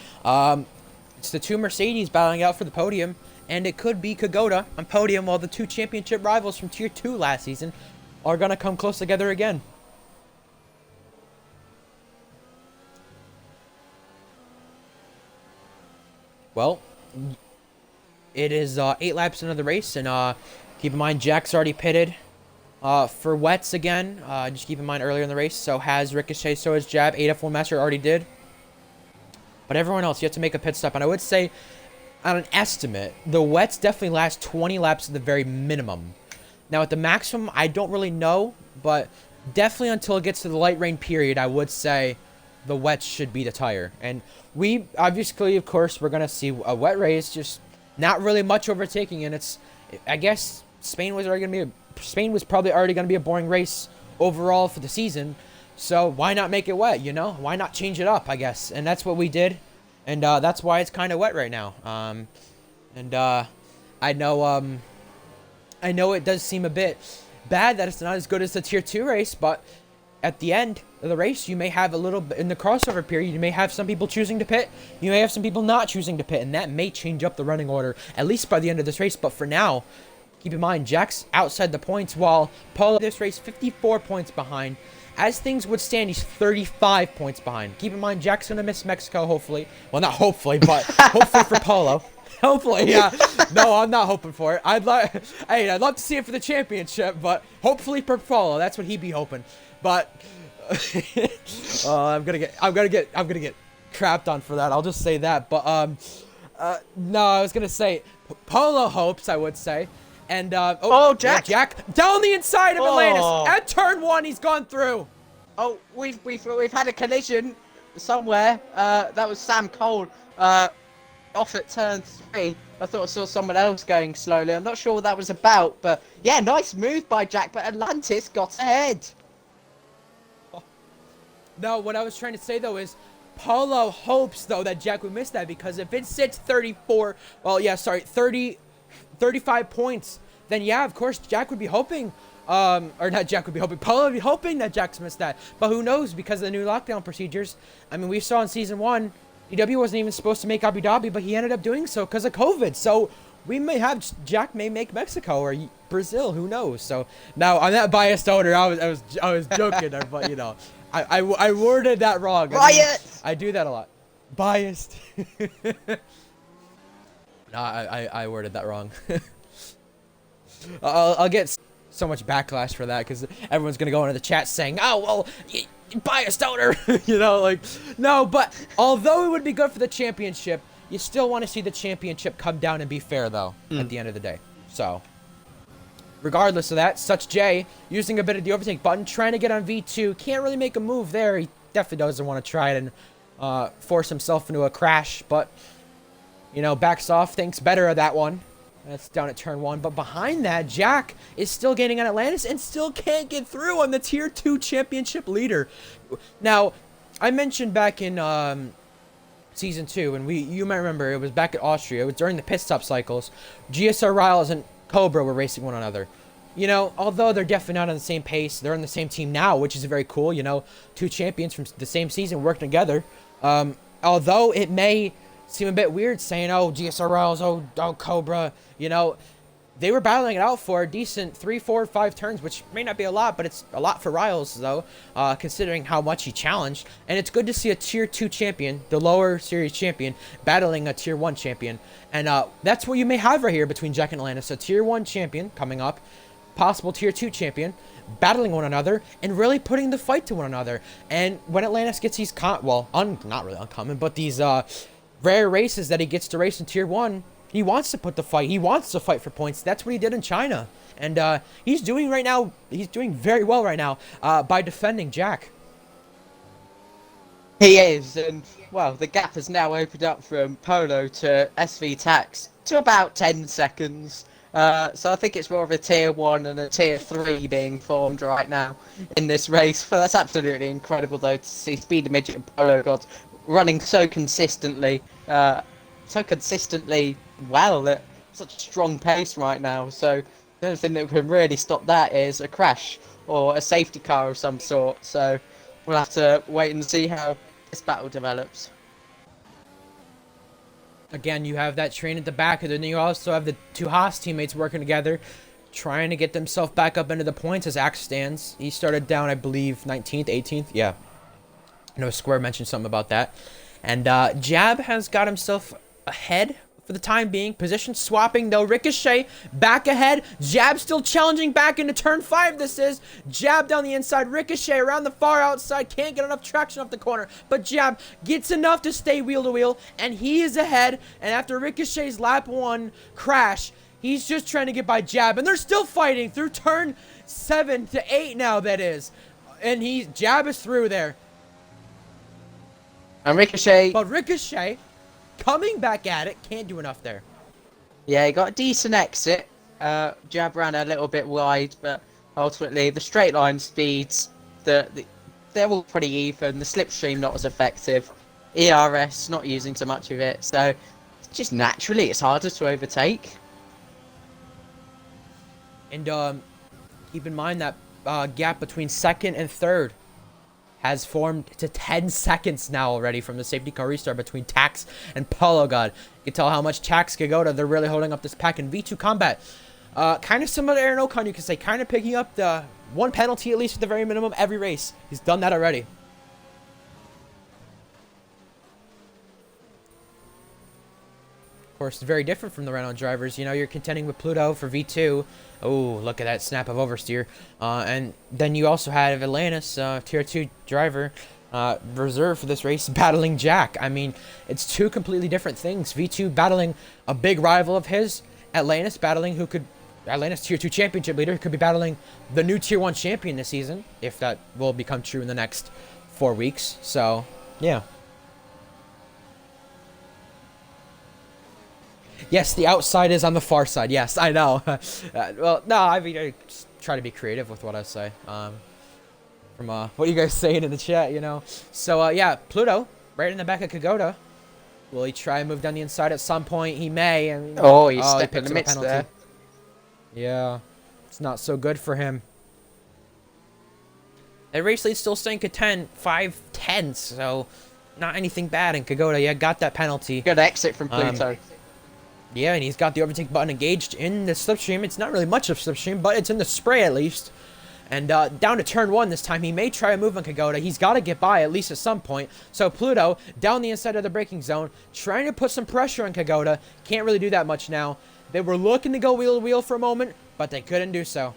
It's the two Mercedes battling out for the podium, and it could be Kagoda on podium, while the two championship rivals from Tier 2 last season are going to come close together again. Well, it is 8 laps into the race, and keep in mind Jack's already pitted for wets again. Just keep in mind earlier in the race, so has Ricochet, so has Jab. F1 Master already did. But everyone else, you have to make a pit stop. And I would say, on an estimate, the wets definitely last 20 laps at the very minimum. Now, at the maximum, I don't really know, but definitely until it gets to the light rain period, I would say the wets should be the tire. And we, obviously, of course, we're going to see a wet race, just not really much overtaking. And it's, I guess, Spain was probably already going to be a boring race overall for the season. So why not make it wet, you know? Why not change it up, I guess? And that's what we did. And that's why it's kind of wet right now. I know it does seem a bit bad that it's not as good as the Tier 2 race, but at the end of the race, you may have a little bit, in the crossover period, you may have some people choosing to pit, you may have some people not choosing to pit, and that may change up the running order, at least by the end of this race. But for now, keep in mind, Jack's outside the points, while Paulo this race 54 points behind. As things would stand, he's 35 points behind. Keep in mind, Jack's going to miss Mexico, hopefully. Well, not hopefully, but hopefully for Paulo. Hopefully, yeah. No, I'm not hoping for it. I'd love to see it for the championship, but hopefully for Paulo. That's what he'd be hoping. But I'm gonna get crapped on for that. I'll just say that. But no, I was gonna say Paulo hopes, I would say. And
Jack!
Yeah, Jack down the inside of Atlantis at turn 1. He's gone through.
Oh, we've had a collision somewhere. That was Sam Cole off at turn 3. I thought I saw someone else going slowly. I'm not sure what that was about, but yeah, nice move by Jack. But Atlantis got ahead.
No, what I was trying to say though is, Paulo hopes though that Jack would miss that, because if it sits 35 points, then yeah, of course, Jack would be hoping, or not Jack would be hoping, Paulo would be hoping that Jack's missed that. But who knows, because of the new lockdown procedures. I mean, we saw in Season 1, DW wasn't even supposed to make Abu Dhabi, but he ended up doing so because of COVID. So we may have, Jack may make Mexico or Brazil, who knows. So now, on that biased owner, I was joking there, but you know, I worded that wrong. I do that a lot. Biased. No, I worded that wrong. I'll get so much backlash for that, because everyone's gonna go into the chat saying, "Oh, well, biased owner," you know, like, no. But although it would be good for the championship, you still want to see the championship come down and be fair, though, at the end of the day. So, regardless of that, Such J using a bit of the overtake button, trying to get on V2, can't really make a move there. He definitely doesn't want to try it and force himself into a crash, but you know, backs off, thinks better of that one. That's down at turn 1. But behind that, Jack is still gaining on Atlantis and still can't get through on the Tier 2 championship leader. Now, I mentioned back in Season 2, and you might remember, it was back at Austria. It was during the pit stop cycles. GSR Riles and Cobra were racing one another. You know, although they're definitely not on the same pace, they're on the same team now, which is very cool. You know, two champions from the same season working together. Although it may seem a bit weird saying, oh, GSR Riles, oh, Cobra, you know, they were battling it out for a decent 3, 4, 5 turns, which may not be a lot, but it's a lot for Riles, though, considering how much he challenged. And it's good to see a Tier 2 champion, the lower series champion, battling a Tier 1 champion. And that's what you may have right here between Jack and Atlantis. A Tier 1 champion coming up, possible Tier 2 champion, battling one another, and really putting the fight to one another. And when Atlantis gets these, not really uncommon, but these rare races that he gets to race in Tier 1, he wants to put the fight. He wants to fight for points. That's what he did in China. And he's doing right now, he's doing very well right now by defending Jack.
He is, and, well, the gap has now opened up from Polo to SV Tax to about 10 seconds. So I think it's more of a Tier 1 and a Tier 3 being formed right now in this race. But that's absolutely incredible, though, to see Speedy Midget and Polo Gods running so consistently well at such a strong pace right now. So the only thing that can really stop that is a crash or a safety car of some sort. So we'll have to wait and see how this battle develops.
Again, you have that train at the back, and then you also have the two Haas teammates working together, trying to get themselves back up into the points as Axe stands. He started down, I believe, 19th, 18th. Yeah. I know Square mentioned something about that. And Jab has got himself ahead for the time being. Position swapping, though. Ricochet back ahead. Jab still challenging back into turn 5, this is. Jab down the inside. Ricochet around the far outside. Can't get enough traction up the corner. But Jab gets enough to stay wheel to wheel. And he is ahead. And after Ricochet's lap 1 crash, he's just trying to get by Jab. And they're still fighting through turn 7 to 8 now, that is. And Jab is through there.
And Ricochet...
But Ricochet... coming back at it, can't do enough there.
Yeah, he got a decent exit. Jab ran a little bit wide, but ultimately the straight line speeds, they're all pretty even. The slipstream not as effective. ERS not using so much of it, so just naturally it's harder to overtake.
And keep in mind that gap between second and third has formed to 10 seconds now already from the safety car restart between Tax and Polo God. You can tell how much Tax Kagoda, they're really holding up this pack in V2 combat. Kind of similar to Aaron Ocon, you could say, kind of picking up the one penalty at least at the very minimum every race. He's done that already. Of course, it's very different from the Renault drivers. You know, you're contending with Pluto for V2. Oh, look at that snap of oversteer. And then you also had Atlantis, Tier 2 driver, reserved for this race, battling Jack. I mean, it's two completely different things. V2 battling a big rival of his. Atlantis battling Atlantis Tier 2 championship leader, could be battling the new Tier 1 champion this season, if that will become true in the next 4 weeks. So, yeah. Yes, the outside is on the far side. Yes, I know. Well, no, I mean, I just try to be creative with what I say. From what you guys saying in the chat, you know. So, yeah, Pluto, right in the back of Kagoda. Will he try and move down the inside at some point? He may. I mean,
he stepped in the midst there.
Yeah, it's not so good for him. That race lead's still staying at 5-10, so not anything bad in Kagoda. Yeah, got that penalty.
Good exit from Pluto.
Yeah, and he's got the overtake button engaged in the slipstream. It's not really much of slipstream, but it's in the spray at least. And down to turn 1 this time. He may try a move on Kagoda. He's got to get by at least at some point. So Pluto, down the inside of the braking zone, trying to put some pressure on Kagoda. Can't really do that much now. They were looking to go wheel to wheel for a moment, but they couldn't do so.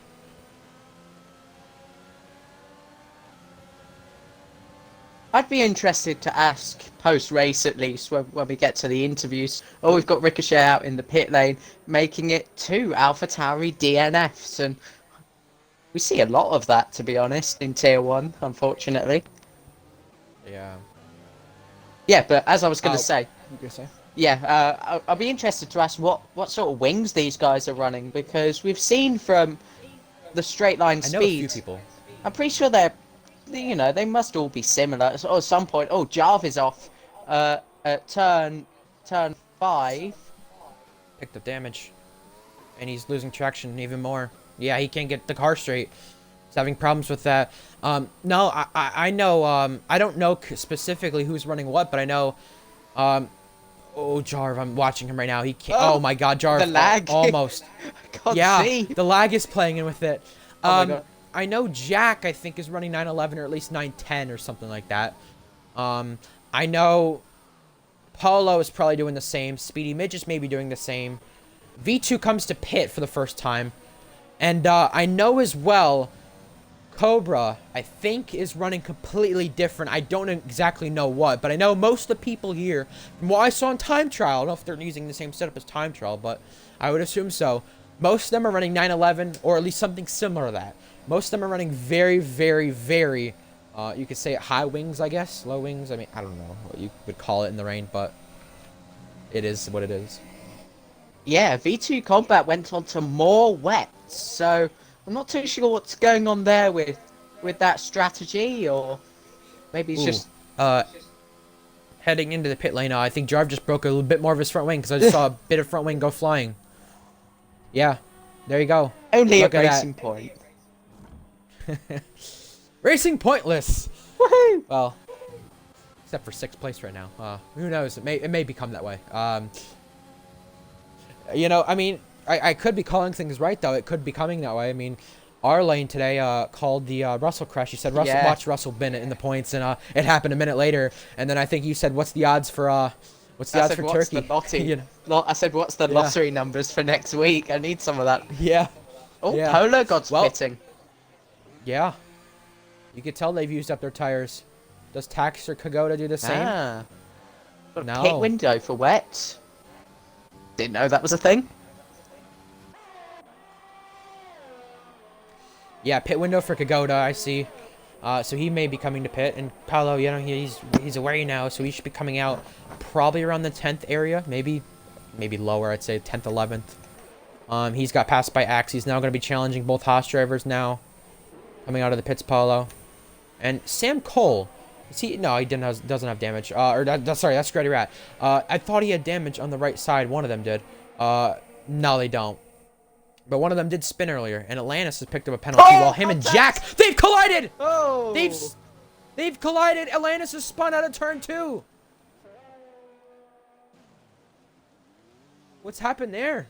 I'd be interested to ask post-race at least when we get to the interviews. Oh, we've got Ricochet out in the pit lane, making it 2 AlphaTauri DNFs, and we see a lot of that, to be honest, in Tier 1, unfortunately.
Yeah.
Yeah, but as I was going to say...
What were you going to say?
Yeah, I'll be interested to ask what sort of wings these guys are running, because we've seen from the straight line speed... I know a few people. I'm pretty sure they're... You know, they must all be similar. So at some point, Jarvis off at turn 5.
Picked up damage. And he's losing traction even more. Yeah, he can't get the car straight. He's having problems with that. No, I know, I don't know specifically who's running what, but I know, Jarv, I'm watching him right now. He can't, oh my god, Jarv.
The lag.
Almost.
I can't
yeah,
see.
The lag is playing in with it.
Oh my god.
I know Jack, I think, is running 911 or at least 910 or something like that. I know Polo is probably doing the same. Speedy Midge is maybe doing the same. V2 comes to pit for the first time. And I know as well, Cobra, I think, is running completely different. I don't exactly know what, but I know most of the people here, from what I saw in Time Trial, I don't know if they're using the same setup as Time Trial, but I would assume so. Most of them are running 911, or at least something similar to that. Most of them are running very, very, very, you could say high wings, I guess. Low wings, I mean, I don't know what you would call it in the rain, but it is what it is.
Yeah, V2 Combat went on to more wets, so I'm not too sure what's going on there with that strategy, or maybe it's just...
Heading into the pit lane, I think Jarv just broke a little bit more of his front wing, because I just saw a bit of front wing go flying. Yeah, there you go.
Only at Racing Point.
Racing pointless.
Woohoo!
Well, except for 6th place right now. Who knows? It may become that way. You know, I mean, I could be calling things right though. It could be coming that way. I mean, our lane today called the Russell crash. You said watch Russell Bennett in the points, and it happened a minute later. And then I think you said, what's the odds for Turkey?
You know? I said, what's the lottery numbers for next week? I need some of that.
Yeah.
Oh, yeah. Polo God's pitting.
Yeah. You could tell they've used up their tires. Does Tax or Kagoda do the same?
No. Pit window for wet. Didn't know that was a thing.
Yeah, pit window for Kagoda, I see. So he may be coming to pit, and Paolo, you know, he's away now, so he should be coming out probably around the 10th area, maybe lower, I'd say 10th, 11th. He's got passed by Axe. He's now going to be challenging both Haas drivers now, coming out of the pits, Paolo. And Sam Cole, no, he doesn't have damage. Sorry, that's Screddy Rat. I thought he had damage on the right side. One of them did. No, they don't. But one of them did spin earlier, and Atlantis has picked up a penalty while him and Jack, they've collided!
Oh!
They've collided! Atlantis has spun out of turn 2! What's happened there?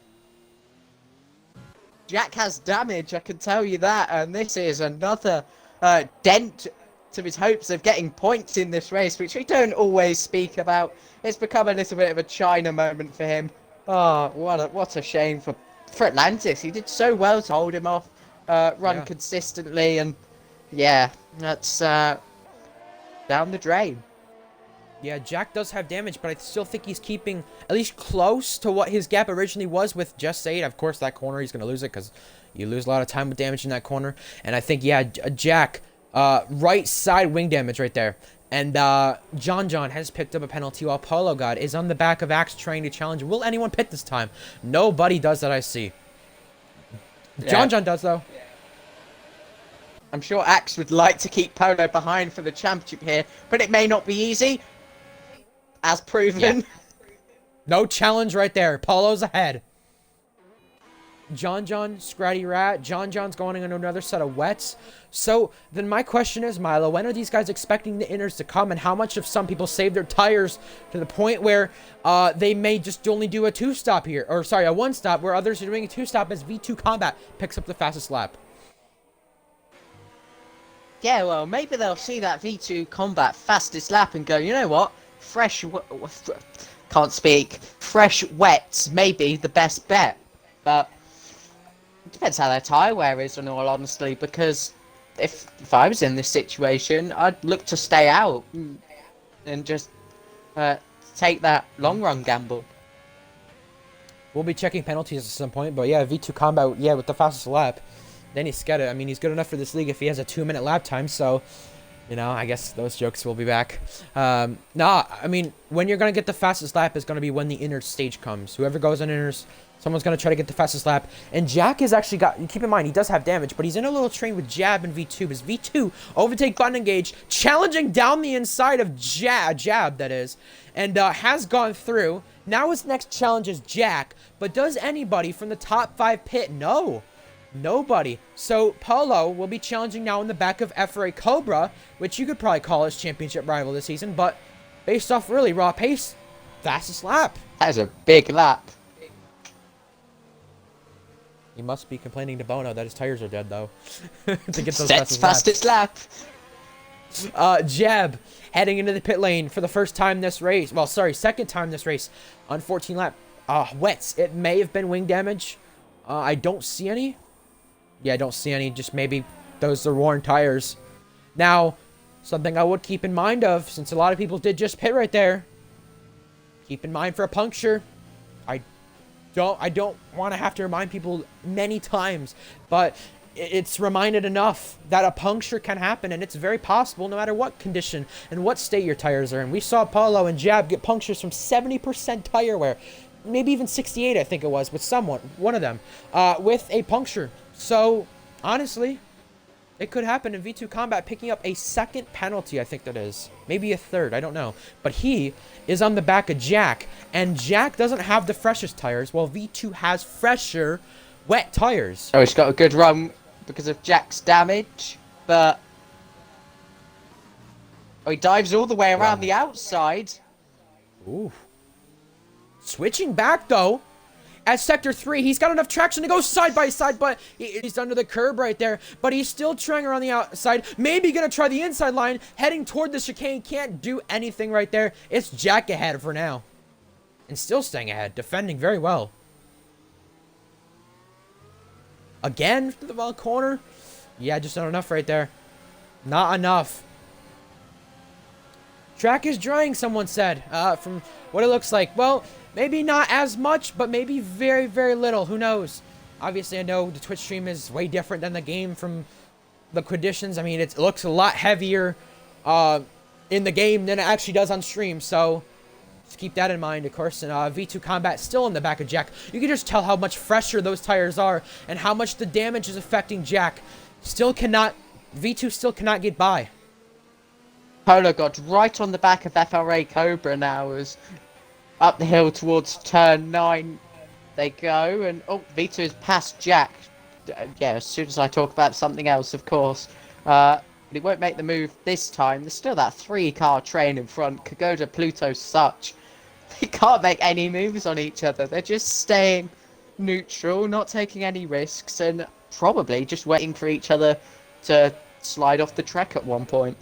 Jack has damage, I can tell you that, and this is another dent to his hopes of getting points in this race, which we don't always speak about. It's become a little bit of a China moment for him. Oh, what a shame for Atlantis. He did so well to hold him off, run consistently, and yeah, that's down the drain.
Yeah, Jack does have damage, but I still think he's keeping at least close to what his gap originally was with Just Say It. Of course, that corner, he's going to lose it because you lose a lot of time with damage in that corner. And I think, yeah, Jack, right side wing damage right there. And John has picked up a penalty while Polo God is on the back of Axe trying to challenge him. Will anyone pit this time? Nobody does that, I see. Yeah. John does, though.
I'm sure Axe would like to keep Polo behind for the championship here, but it may not be easy. As proven. Yeah.
No challenge right there. Polo's ahead. John, Scratty Rat. John's going into another set of wets. So then my question is, Milo, when are these guys expecting the inners to come, and how much of some people save their tires to the point where they may just only do a 2-stop here, or sorry, a 1-stop, where others are doing a 2-stop as V2 Combat picks up the fastest lap?
Yeah, well, maybe they'll see that V2 Combat fastest lap and go, you know what? Fresh wets may be the best bet, but it depends how their tyre wear is, in all honesty, because if I was in this situation, I'd look to stay out and just take that long run gamble.
We'll be checking penalties at some point, but yeah, V2 Combat, yeah, with the fastest lap, then he's got it. I mean, he's good enough for this league if he has a 2-minute lap time, so you know, I guess those jokes will be back. I mean, when you're going to get the fastest lap is going to be when the inner stage comes. Whoever goes on inners, someone's going to try to get the fastest lap. And Jack has actually got, keep in mind, he does have damage, but he's in a little train with Jab and V2. His V2 overtake button engage, challenging down the inside of Jab, that is, and has gone through. Now his next challenge is Jack, but does anybody from the top 5 pit? No. Nobody. So Polo will be challenging now in the back of FRA Cobra, which you could probably call his championship rival this season, but based off really raw pace, fastest lap.
That is a big lap.
He must be complaining to Bono that his tires are dead, though. To get those
fastest lap.
Jeb heading into the pit lane for the first time this race. Well, sorry, second time this race on 14 lap. Wets. It may have been wing damage. I don't see any. Yeah, I don't see any. Just maybe those are worn tires. Now, something I would keep in mind of, since a lot of people did just pit right there. Keep in mind for a puncture. I don't want to have to remind people many times, but it's reminded enough that a puncture can happen, and it's very possible no matter what condition and what state your tires are in. We saw Paulo and Jab get punctures from 70% tire wear, maybe even 68, I think it was, with someone, one of them, with a puncture. So, honestly, it could happen in V2 Combat picking up a second penalty, I think that is. Maybe a third, I don't know. But he is on the back of Jack, and Jack doesn't have the freshest tires, while V2 has fresher, wet tires.
Oh, he's got a good run because of Jack's damage, but Oh, he dives all the way around
Wow.
the outside.
Ooh. Switching back, though. At Sector 3, he's got enough traction to go side by side, but he's under the curb right there. But he's still trying around the outside. Maybe going to try the inside line, heading toward the chicane. Can't do anything right there. It's Jack ahead for now. And still staying ahead, defending very well. Again, to the ball corner. Yeah, just not enough right there. Not enough. Track is drying, someone said, from what it looks like. Well, maybe not as much, but maybe very, very little. Who knows? Obviously, I know the Twitch stream is way different than the game from the conditions. I mean, it looks a lot heavier in the game than it actually does on stream, so just keep that in mind, of course. And V2 Combat still in the back of Jack. You can just tell how much fresher those tires are and how much the damage is affecting Jack. V2 still cannot get by.
Polo got right on the back of FRA Cobra now as up the hill towards turn 9 they go. And oh, V2 is past Jack. Yeah, as soon as I talk about something else, of course. But he won't make the move this time. There's still that 3-car train in front. Kagoda, Pluto, Such. They can't make any moves on each other. They're just staying neutral, not taking any risks, and probably just waiting for each other to slide off the track at one point.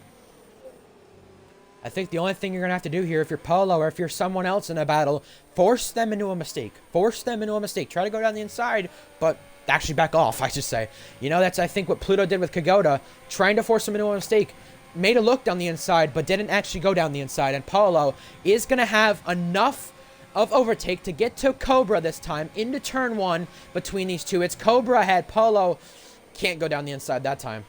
I think the only thing you're going to have to do here, if you're Polo or if you're someone else in a battle, force them into a mistake. Force them into a mistake. Try to go down the inside, but actually back off, I should say. You know, that's, I think, what Pluto did with Kagoda, trying to force him into a mistake. Made a look down the inside, but didn't actually go down the inside. And Polo is going to have enough of overtake to get to Cobra this time into turn 1 between these two. It's Cobra ahead. Polo can't go down the inside that time.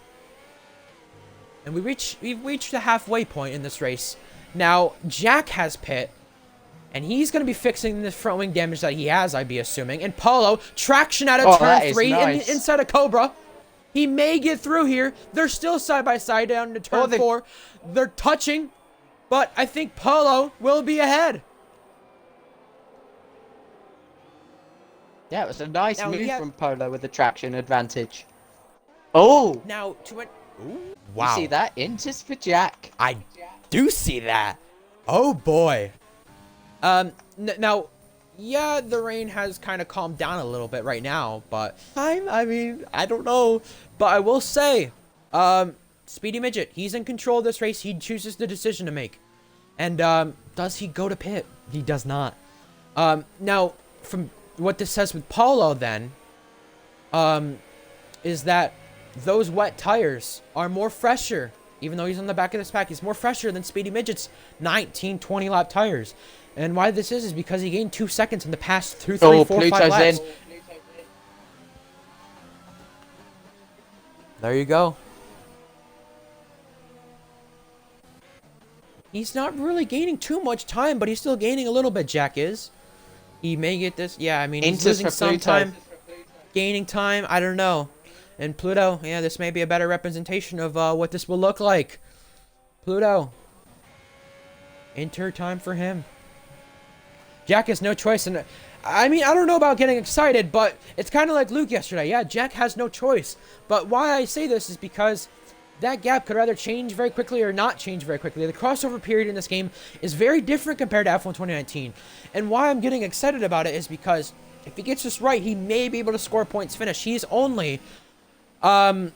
And we've reached the halfway point in this race. Now, Jack has pit, and he's going to be fixing the front wing damage that he has, I'd be assuming. And Polo, traction out of turn 3
nice.
Inside of Cobra. He may get through here. They're still side by side down to turn 4. They're touching, but I think Polo will be ahead.
Yeah, it was a nice move from Polo with the traction advantage. Oh!
Now, ooh, wow.
You see that? Inters for Jack.
I do see that. Oh, boy. Now, yeah, the rain has kind of calmed down a little bit right now, but I mean, I don't know. But I will say, Speedy Midget, he's in control of this race. He chooses the decision to make. And, does he go to pit? He does not. Now, from what this says with Polo, then, is that those wet tires are more fresher. Even though he's on the back of this pack, he's more fresher than Speedy Midget's 19, 20 lap tires. And why this is because he gained 2 seconds in the past 2, 3, 4, 5 laps. There you go. He's not really gaining too much time, but he's still gaining a little bit, Jack is. He may get this. Yeah, I mean, he's losing some time. Gaining time, I don't know. And Pluto, yeah, this may be a better representation of what this will look like. Pluto. Enter time for him. Jack has no choice. And I mean, I don't know about getting excited, but it's kind of like Luke yesterday. Yeah, Jack has no choice. But why I say this is because that gap could either change very quickly or not change very quickly. The crossover period in this game is very different compared to F1 2019. And why I'm getting excited about it is because if he gets this right, he may be able to score points finish. He's only... I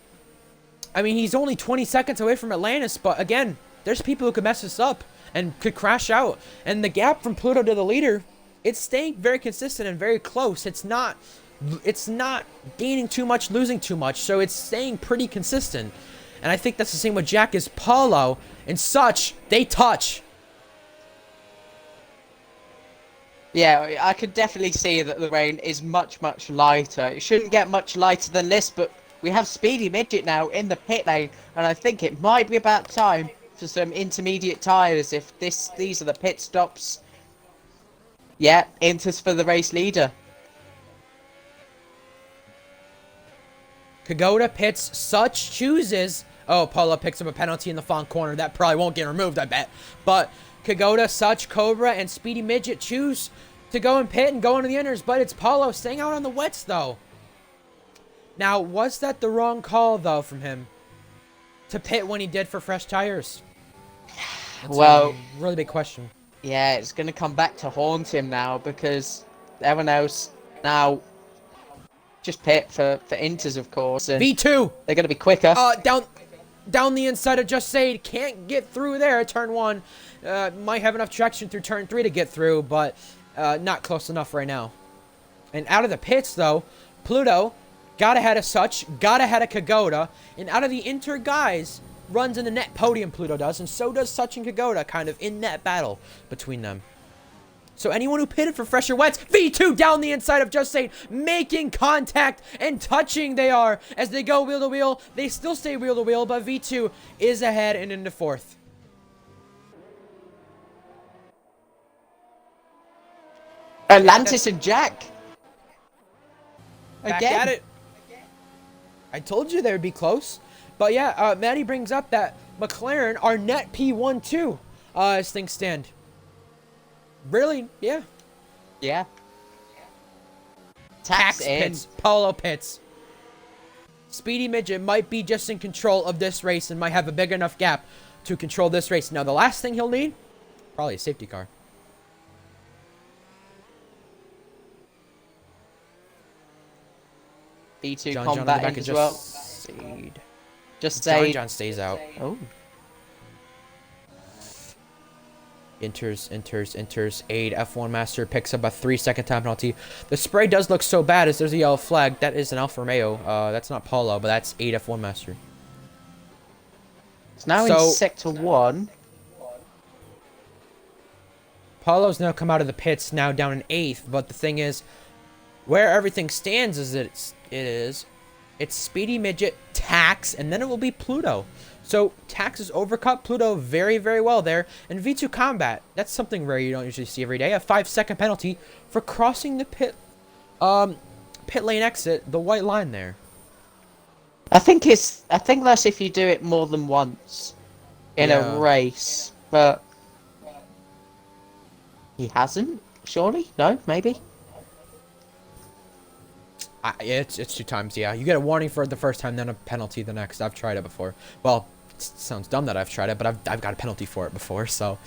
mean, he's only 20 seconds away from Atlantis, but again, there's people who could mess this up and could crash out. And the gap from Pluto to the leader, it's staying very consistent and very close. It's not gaining too much, losing too much, so it's staying pretty consistent. And I think that's the same with Jack is Polo and Such. They touch.
Yeah, I could definitely see that the rain is much, much lighter. It shouldn't get much lighter than this, but we have Speedy Midget now in the pit lane, and I think it might be about time for some intermediate tyres if these are the pit stops. Yeah, Inters for the race leader.
Kagoda pits, Such chooses... Oh, Polo picks up a penalty in the front corner. That probably won't get removed, I bet. But Kagoda, Such, Cobra, and Speedy Midget choose to go and pit and go into the inners, but it's Polo staying out on the wets, though. Now, was that the wrong call, though, from him? To pit when he did for fresh tires? That's
Well,
a really big question.
yeah, it's going to come back to haunt him now because everyone else now just pit for Inters, of course, and
V2!
they're going to be quicker.
Down the inside of Just Sade. Can't get through there. Turn 1. Might have enough traction through turn 3 to get through, but not close enough right now. And out of the pits, though, Pluto got ahead of Such, got ahead of Kagoda, and out of the Inter guys, runs in the net podium, Pluto does, and so does Such and Kagoda, kind of in that battle between them. So anyone who pitted for fresher wets, V2 down the inside of Just Sade, making contact and touching they are as they go wheel to wheel. They still stay wheel to wheel, but V2 is ahead and into 4th.
Atlantis and Jack.
Back
Again.
at it. I told you they would be close. But yeah, Maddie brings up that McLaren are net P1-2 as things stand. Really? Yeah.
Yeah.
Tax pits. Polo pits. Speedy Midget might be just in control of this race and might have a big enough gap to control this race. Now, the last thing he'll need, probably a safety car.
B2
John
combat as well.
Sade.
Just say.
John stays out.
Oh.
Enters. Aid F1 Master picks up a 3-second time penalty. The spray does look so bad as there's a yellow flag. That is an Alfa Romeo. That's not Paulo, but that's Aid F1 Master.
It's now in sector 1.
Paulo's now come out of the pits, now down in 8th. But the thing is, where everything stands is it's Speedy Midget, Tax, and then it will be Pluto. So Tax is overcut Pluto very, very well there. And V2 Combat, that's something rare you don't usually see every day. A 5-second penalty for crossing the pit lane exit, the white line there.
I think that's if you do it more than once in a race, but he hasn't. Surely, no, maybe.
It's 2 times, yeah. You get a warning for it the first time, then a penalty the next. I've tried it before. Well, it sounds dumb that I've tried it, but I've got a penalty for it before, so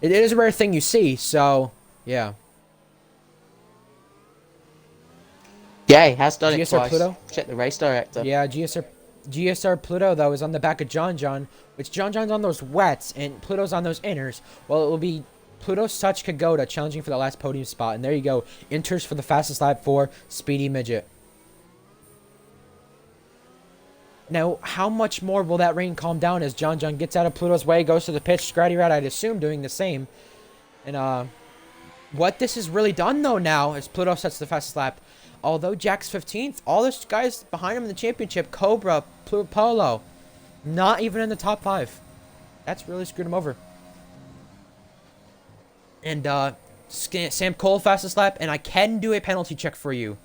it is a rare thing you see. So yeah.
Yeah, he has done it
GSR
twice.
Pluto?
Check the race director.
Yeah, GSR Pluto though is on the back of John, which John's on those wets and Pluto's on those inners. Well, it will be Pluto, Such, Kagoda challenging for the last podium spot, and there you go. Enters for the fastest lap for Speedy Midget. Now, how much more will that rain calm down as John gets out of Pluto's way, goes to the pitch, Scratty Rat, I'd assume, doing the same. And, what this has really done, though, now, is Pluto sets the fastest lap. Although Jack's 15th, all those guys behind him in the championship, Cobra, Polo, not even in the top 5. That's really screwed him over. And, Sam Cole, fastest lap, and I can do a penalty check for you.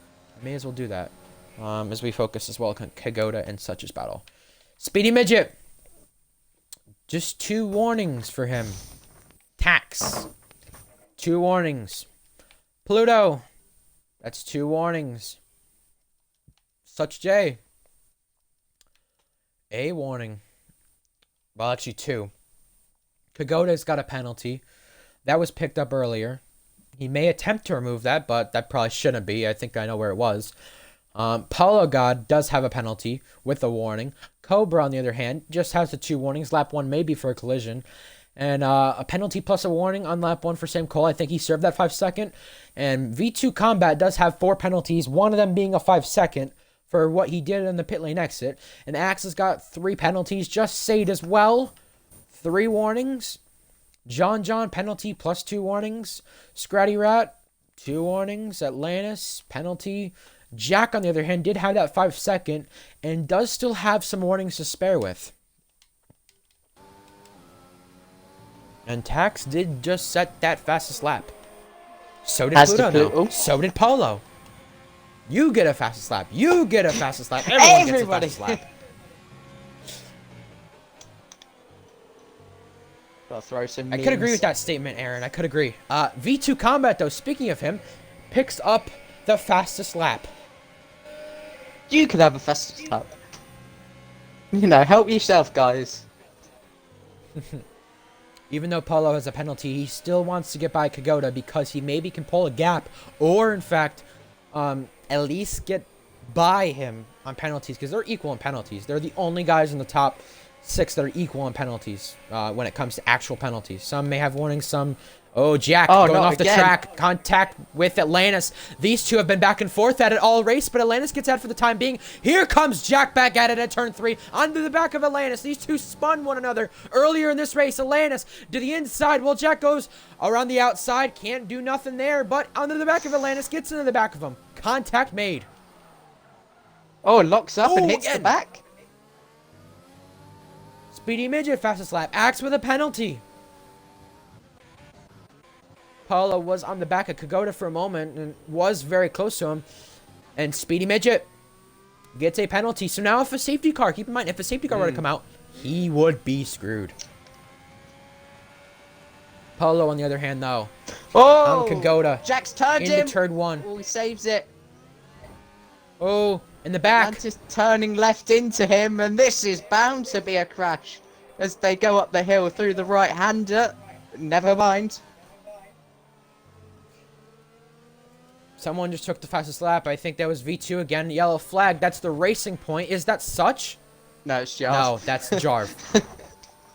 I may as well do that. As we focus as well on Kagoda and Such's battle. Speedy Midget. Just 2 warnings for him. Tax. 2 warnings. Pluto. That's 2 warnings. Such J. A warning. Well, actually 2. Kagoda's got a penalty. That was picked up earlier. He may attempt to remove that, but that probably shouldn't be. I think I know where it was. Paulo God does have a penalty with a warning. Cobra, on the other hand, just has the 2 warnings. Lap 1 may be for a collision. And a penalty plus a warning on lap 1 for Sam Cole. I think he served that 5-second. And V2 Combat does have 4 penalties, one of them being a 5-second for what he did in the pit lane exit. And Axe has got 3 penalties. Just Sade as well. 3 warnings. John penalty plus 2 warnings. Scratty Rat, 2 warnings. Atlantis, penalty. Jack, on the other hand, did have that 5-second and does still have some warnings to spare with. And Tax did just set that fastest lap. So did Pluto now. So did Polo. You get a fastest lap. You get a fastest lap. Everyone gets a fastest lap.
Gotta throw some
I could agree with that statement, Aaron. I could agree. V2 Combat, though, speaking of him, picks up the fastest lap.
You could have a fastest lap. You know, help yourself, guys.
Even though Polo has a penalty, he still wants to get by Kagoda because he maybe can pull a gap, or in fact, at least get by him on penalties, because they're equal in penalties. They're the only guys in the top 6 that are equal in penalties when it comes to actual penalties. Some may have warnings, some... Oh, Jack going off the track. Contact with Atlantis. These two have been back and forth at it all race, but Atlantis gets out for the time being. Here comes Jack back at it at turn 3. Onto the back of Atlantis. These two spun one another earlier in this race. Atlantis to the inside. Well, Jack goes around the outside. Can't do nothing there, but onto the back of Atlantis. Gets into the back of him. Contact made.
Oh, locks up and hits the back.
Speedy Midget, fastest lap. Acts with a penalty. Polo was on the back of Kagoda for a moment and was very close to him. And Speedy Midget gets a penalty. So now if a safety car, keep in mind, if a safety car were to come out, he would be screwed. Polo, on the other hand, though.
Oh!
On Kagoda.
Jack's turned
into
him.
turn 1.
Oh, he saves it.
Oh, in the back.
Atlantis turning left into him, and this is bound to be a crash. As they go up the hill through the right-hander. Never mind.
Someone just took the fastest lap. I think that was V2 again. Yellow flag. That's the racing point. Is that such?
No, it's Jarv.
No, that's Jarv. I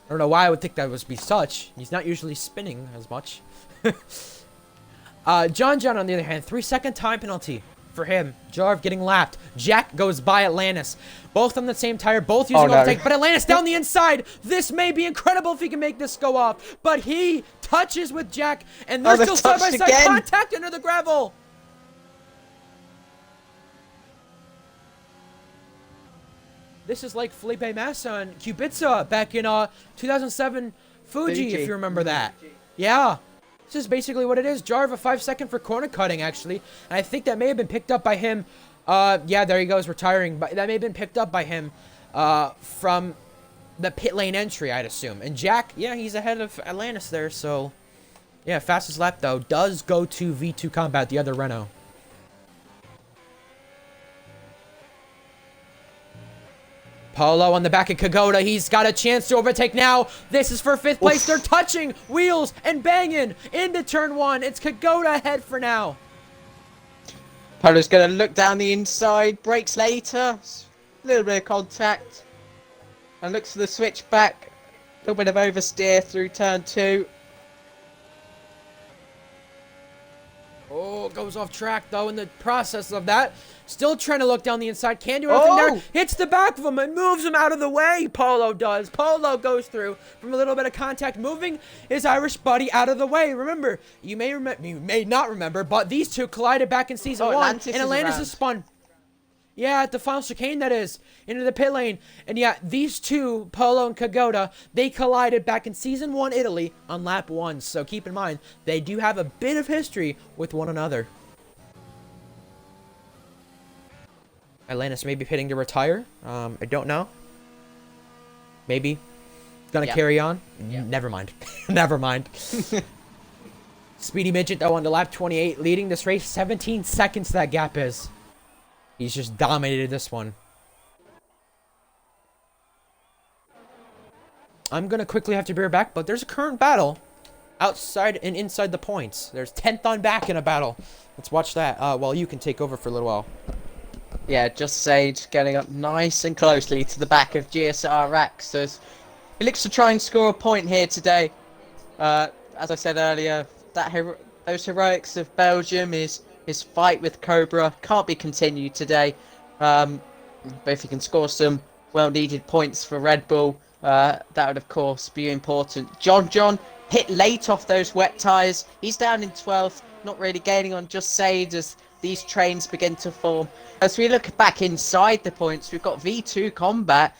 don't know why I would think that would be such. He's not usually spinning as much. John, on the other hand, 3-second time penalty for him. Jarv getting lapped. Jack goes by Atlantis. Both on the same tire, both using overtake, but Atlantis down the inside. This may be incredible if he can make this go off, but he touches with Jack, and they're still side-by-side contact under the gravel. This is like Felipe Massa and Kubica back in 2007 Fuji, if you remember that. Yeah. This is basically what it is. Jarv, a 5-second for corner cutting, actually. And I think that may have been picked up by him. Yeah, there he goes, retiring. But that may have been picked up by him from the pit lane entry, I'd assume. And Jack, yeah, he's ahead of Atlantis there. So, yeah, fastest lap, though, does go to V2 Combat, the other Renault. Polo on the back of Kagoda. He's got a chance to overtake now. This is for 5th place. They're touching wheels and banging into turn 1. It's Kagoda ahead for now.
Polo's going to look down the inside. Brakes later. A little bit of contact. And looks for the switch back. A little bit of oversteer through turn 2.
Oh, goes off track, though, in the process of that. Still trying to look down the inside. Can't do anything there. Hits the back of him and moves him out of the way. Polo does. Polo goes through from a little bit of contact, moving his Irish buddy out of the way. Remember, you may not remember, but these two collided back in Season 1. And Atlantis is spun. Yeah, at the final chicane, that is. Into the pit lane. And yeah, these two, Polo and Kagoda, they collided back in Season 1 Italy on lap 1. So keep in mind, they do have a bit of history with one another. Atlantis may be pitting to retire. I don't know. Maybe. Gonna carry on. Never mind. Never mind. Speedy Midget, though, on to lap 28, leading this race. 17 seconds that gap is. He's just dominated this one. I'm gonna quickly have to be back, but there's a current battle outside and inside the points. There's 10th on back in a battle. Let's watch that while you can take over for a little while.
Yeah, just Sage getting up nice and closely to the back of GSR Rex. He looks to try and score a point here today. As I said earlier, those heroics of Belgium, his fight with Cobra can't be continued today. But if he can score some well-needed points for Red Bull, that would of course be important. John hit late off those wet tyres. He's down in 12th, not really gaining on just Sage as these trains begin to form. As we look back inside the points, we've got V2 Combat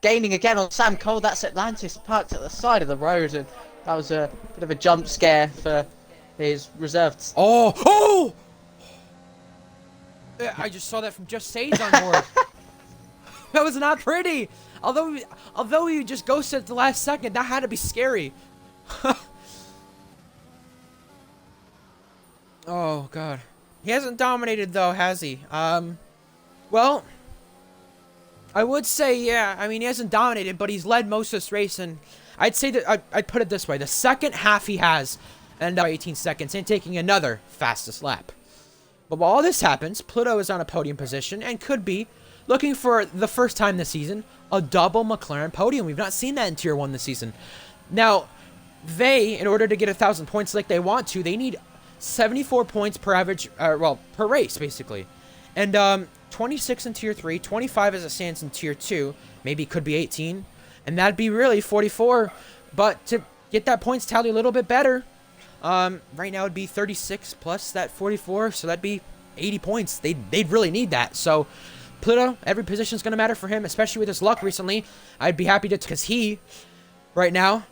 gaining again on Sam Cole. That's Atlantis parked at the side of the road, and that was a bit of a jump scare for his reserves.
Oh! I just saw that from Just Sage on board. That was not pretty. Although he just ghosted at the last second, that had to be scary. Oh god. He hasn't dominated though, has he? Well, I would say yeah. I mean, he hasn't dominated, but he's led most of this race, and I'd say that I'd put it this way: the second half he has, and 18 seconds, and taking another fastest lap. But while all this happens, Pluto is on a podium position and could be looking for the first time this season a double McLaren podium. We've not seen that in Tier 1 this season. Now, they, in order to get 1,000 points like they want to, they need 74 points per average, well, per race, basically. And 26 in Tier 3, 25 as it stands in Tier 2, maybe could be 18, and that'd be really 44. But to get that points tally a little bit better, right now it'd be 36 plus that 44, so that'd be 80 points. They'd really need that. So Pluto, every position's going to matter for him, especially with his luck recently. I'd be happy to, because he, right now,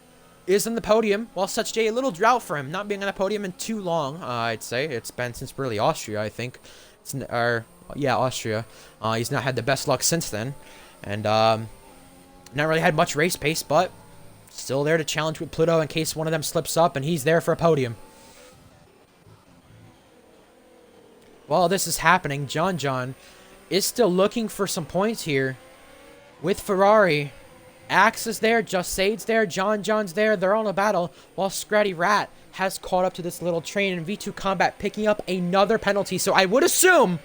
is on the podium, while such a little drought for him, not being on the podium in too long, I'd say. It's been since really Austria, I think. Yeah, Austria. He's not had the best luck since then. And not really had much race pace, but still there to challenge with Pluto in case one of them slips up, and he's there for a podium. While this is happening, John is still looking for some points here with Ferrari. Axe is there, Just Sade's there, John's there. They're all in a battle, while Scratty Rat has caught up to this little train, and V2 Combat picking up another penalty. So I would assume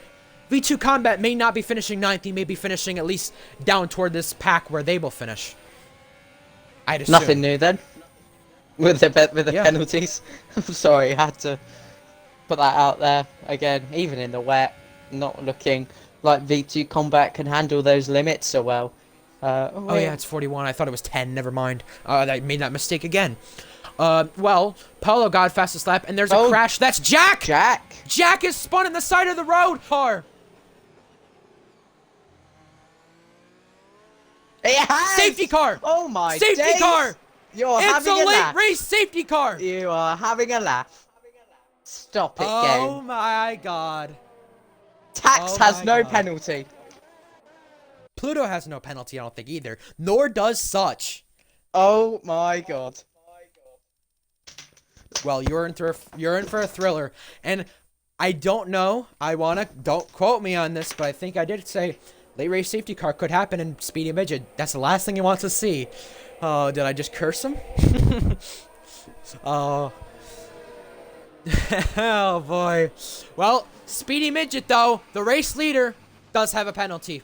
V2 Combat may not be finishing 9th. He may be finishing at least down toward this pack where they will finish. I'd assume.
Nothing new then, with the penalties. I'm sorry, I had to put that out there again. Even in the wet, not looking like V2 Combat can handle those limits so well.
Oh yeah, it's 41. I thought it was 10. Never mind. I made that mistake again. Well, Paulo got fastest lap, and there's a crash. That's Jack! Jack is spun in the side of the road car! Safety car!
Oh my
Safety
days.
car!
It's
a late race safety car!
You are having a laugh. Stop it, game.
Oh my god.
Tax has no penalty.
Pluto has no penalty, I don't think, either. Nor does Such.
Oh my god.
Well, you're in for a thriller. And I don't know. Don't quote me on this, but I think I did say late race safety car could happen in Speedy Midget. That's the last thing he wants to see. Oh, did I just curse him? Oh. Oh, boy. Well, Speedy Midget, though, the race leader, does have a penalty.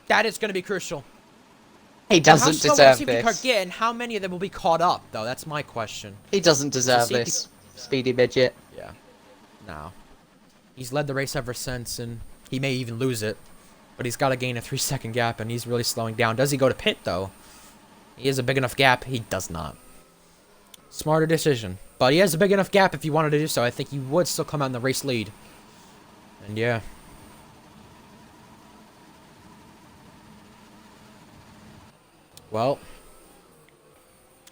That is going to be crucial.
He doesn't deserve
safety car
this.
get, and how many of them will be caught up, though? That's my question.
He doesn't deserve this, Speedy Midget.
Yeah. No. He's led the race ever since, and he may even lose it. But he's got to gain a 3-second gap, and he's really slowing down. Does he go to pit, though? He has a big enough gap. He does not. Smarter decision. But he has a big enough gap if he wanted to do so. I think he would still come out in the race lead. And yeah. Well,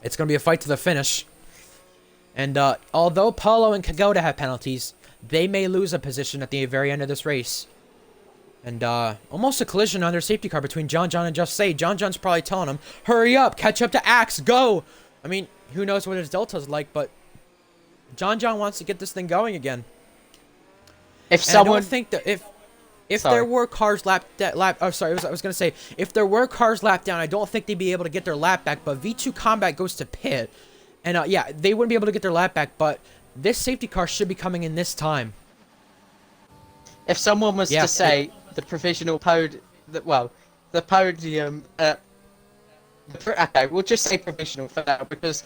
it's going to be a fight to the finish. And although Paulo and Kagoda have penalties, they may lose a position at the very end of this race. And almost a collision on their safety car between John and Just Say. John's probably telling him, hurry up, catch up to Axe, go! I mean, who knows what his delta's like, but John wants to get this thing going again.
If someone...
I don't think that if there were cars I was gonna say, if there were cars lapped down, I don't think they'd be able to get their lap back, but V2 Combat goes to pit. And yeah, they wouldn't be able to get their lap back, but this safety car should be coming in this time.
If someone was to say the provisional podium, okay, we'll just say provisional for now, because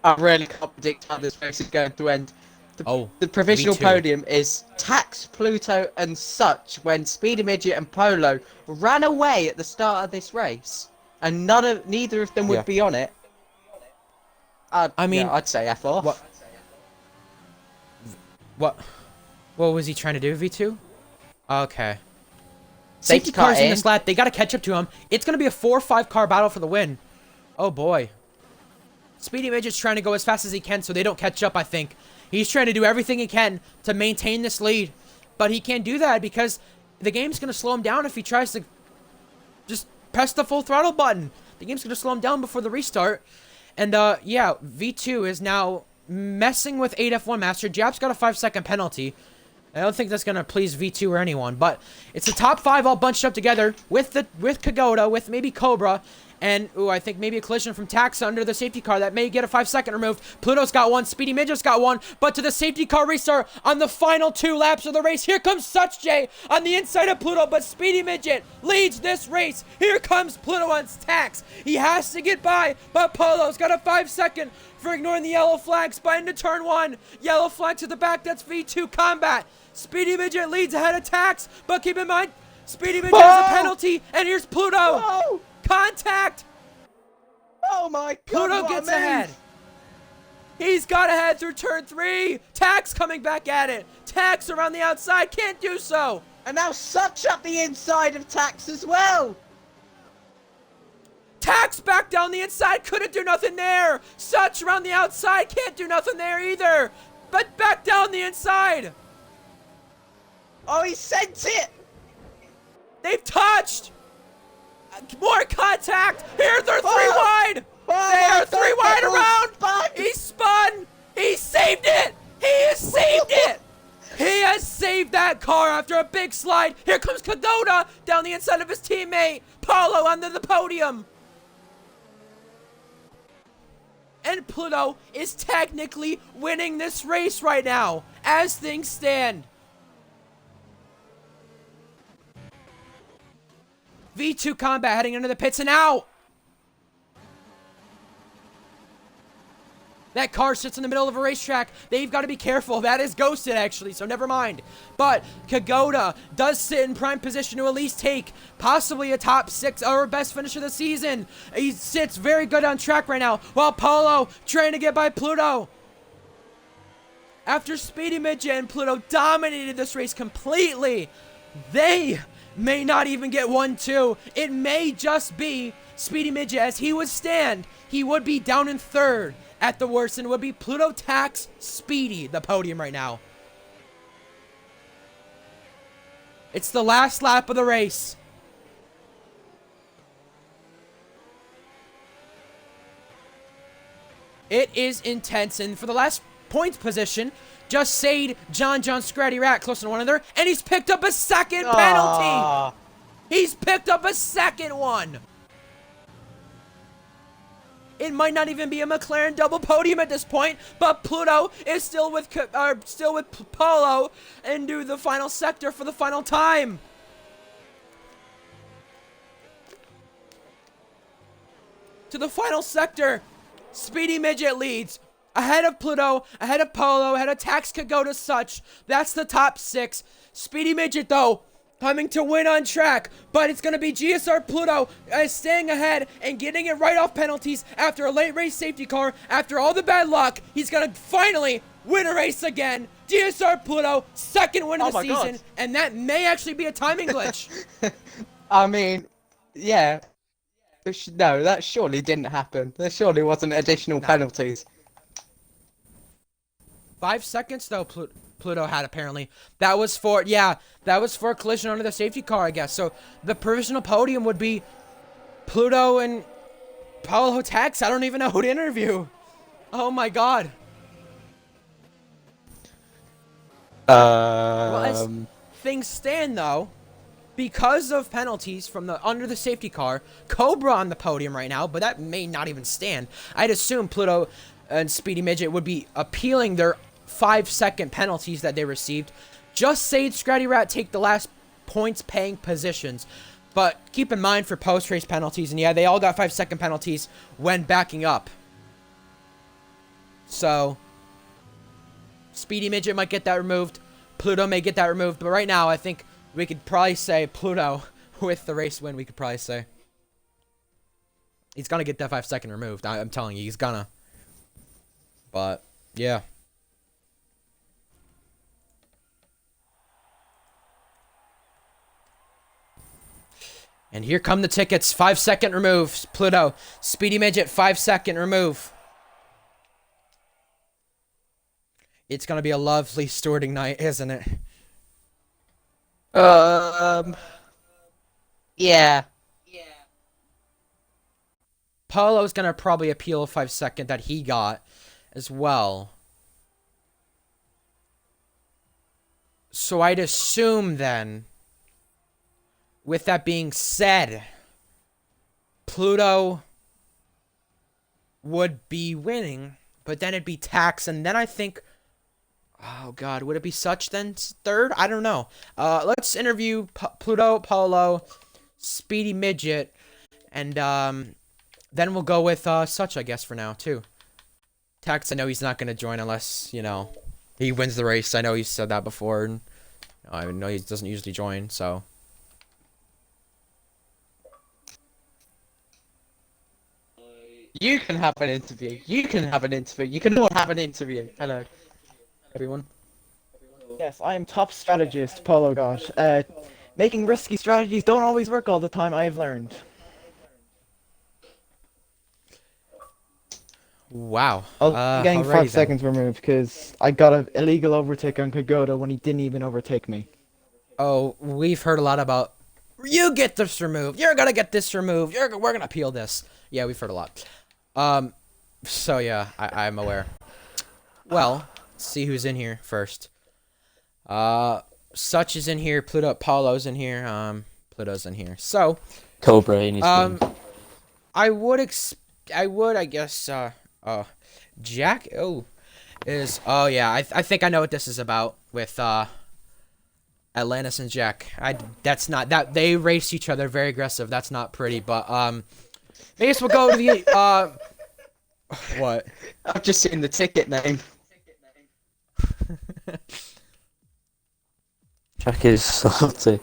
I really can't predict how this race is going to end. The provisional podium is Tax, Pluto, and Such when Speedy Midget and Polo ran away at the start of this race, and neither of them would be on it. I'd say F off.
What was he trying to do, V2? Okay. Safety cars in this lap. They got to catch up to him. It's going to be a 4-5 car battle for the win. Oh, boy. Speedy Midget's trying to go as fast as he can so they don't catch up, I think. He's trying to do everything he can to maintain this lead. But he can't do that because the game's going to slow him down if he tries to just press the full throttle button. The game's going to slow him down before the restart. And, yeah, V2 is now messing with 8F1 Master. Jap's got a 5-second penalty. I don't think that's going to please V2 or anyone. But it's the top 5 all bunched up together with Kagoda, with maybe Cobra. And, ooh, I think maybe a collision from Tax under the safety car. That may get a 5-second removed. Pluto's got one. Speedy Midget's got one. But to the safety car restart on the final 2 laps of the race. Here comes Such J on the inside of Pluto. But Speedy Midget leads this race. Here comes Pluto on Tax. He has to get by. But Polo's got a 5-second for ignoring the yellow flags. But into turn 1. Yellow flag to the back. That's V2 Combat. Speedy Midget leads ahead of Tax. But keep in mind, Speedy Midget has a penalty. And here's Pluto.
Whoa!
Contact!
Oh my god!
Pluto gets ahead. He's got ahead through turn 3. Tax coming back at it. Tax around the outside. Can't do so.
And now Such up the inside of Tax as well.
Tax back down the inside. Couldn't do nothing there. Such around the outside. Can't do nothing there either. But back down the inside.
Oh, he sent it.
They've touched. More contact! Here, they're 3 wide! They are 3 wide around! He spun! He saved it! He has saved it! He has saved that car after a big slide! Here comes Kagoda down the inside of his teammate! Paulo under the podium! And Pluto is technically winning this race right now, as things stand. V2 Combat heading into the pits and out. That car sits in the middle of a racetrack. They've got to be careful. That is ghosted, actually, so never mind. But Kagoda does sit in prime position to at least take possibly a top 6 or best finish of the season. He sits very good on track right now, while Polo trying to get by Pluto. After Speedy Midget and Pluto dominated this race completely, they may not even get 1-2. It may just be Speedy Midget. As he would stand, he would be down in 3rd at the worst, and it would be Pluto, Tax, Speedy, the podium right now. It's the last lap of the race. It is intense, and for the last points position, just saved John Scratty Rat close to one another, and he's picked up a 2nd penalty. He's picked up a 2nd one. It might not even be a McLaren double podium at this point, but Pluto is still with Polo and do the final sector for the final time. To the final sector, Speedy Midget leads. Ahead of Pluto, ahead of Polo, ahead of Tax Kagoda Such. That's the top 6. Speedy Midget, though, coming to win on track. But it's going to be GSR Pluto staying ahead and getting it right off penalties after a late race safety car. After all the bad luck, he's going to finally win a race again. GSR Pluto, 2nd win of the season. God. And that may actually be a timing glitch.
I mean, yeah. No, that surely didn't happen. There surely wasn't additional penalties.
5 seconds, though, Pluto had, apparently. That was for, yeah, that was for a collision under the safety car, I guess. So, the provisional podium would be Pluto and Paulo Tax. I don't even know who to interview. Oh, my God. Well, as things stand, though, because of penalties from the under the safety car, Cobra on the podium right now, but that may not even stand. I'd assume Pluto and Speedy Midget would be appealing their 5-second penalties that they received. Just Sage, Scratty Rat take the last points paying positions. But keep in mind for post-race penalties, and yeah, they all got 5-second penalties when backing up. So, Speedy Midget might get that removed. Pluto may get that removed. But right now, I think we could probably say Pluto, with the race win, we could probably say. He's going to get that 5-second removed. I'm telling you, he's gonna. But, yeah. And here come the tickets. 5-second remove. Pluto. Speedy Midget, 5-second remove. It's going to be a lovely stewarding night, isn't it?
Yeah.
Polo's going to probably appeal a 5-second that he got as well. So I'd assume then, with that being said, Pluto would be winning, but then it'd be Tax, and then I think, oh God, would it be Such then third? I don't know. Let's interview Pluto, Polo, Speedy Midget, and then we'll go with Such, I guess, for now too. Tax, I know he's not gonna join unless he wins the race. I know he's said that before, and I know he doesn't usually join, so.
You can have an interview. You can have an interview. You can all have an interview. Hello, everyone.
Yes, I am top strategist, Polo God. Making risky strategies don't always work all the time, I've learned.
Wow.
I'm getting
Alrighty
5
then.
seconds removed because I got an illegal overtake on Kagoda when he didn't even overtake me.
Oh, we've heard a lot about, you get this removed, you're gonna get this removed, we're gonna appeal this. Yeah, we've heard a lot. So yeah, I'm aware. Well, let's see who's in here first. Such is in here, Paulo's in here, Pluto's in here. So,
Cobra in his
I would, I guess, Jack, oh yeah, I think I know what this is about with, Atlantis and Jack. That's not, that, they race each other very aggressive, that's not pretty, but, I guess we'll go to the, what?
I've just seen the ticket name.
Jack is salty.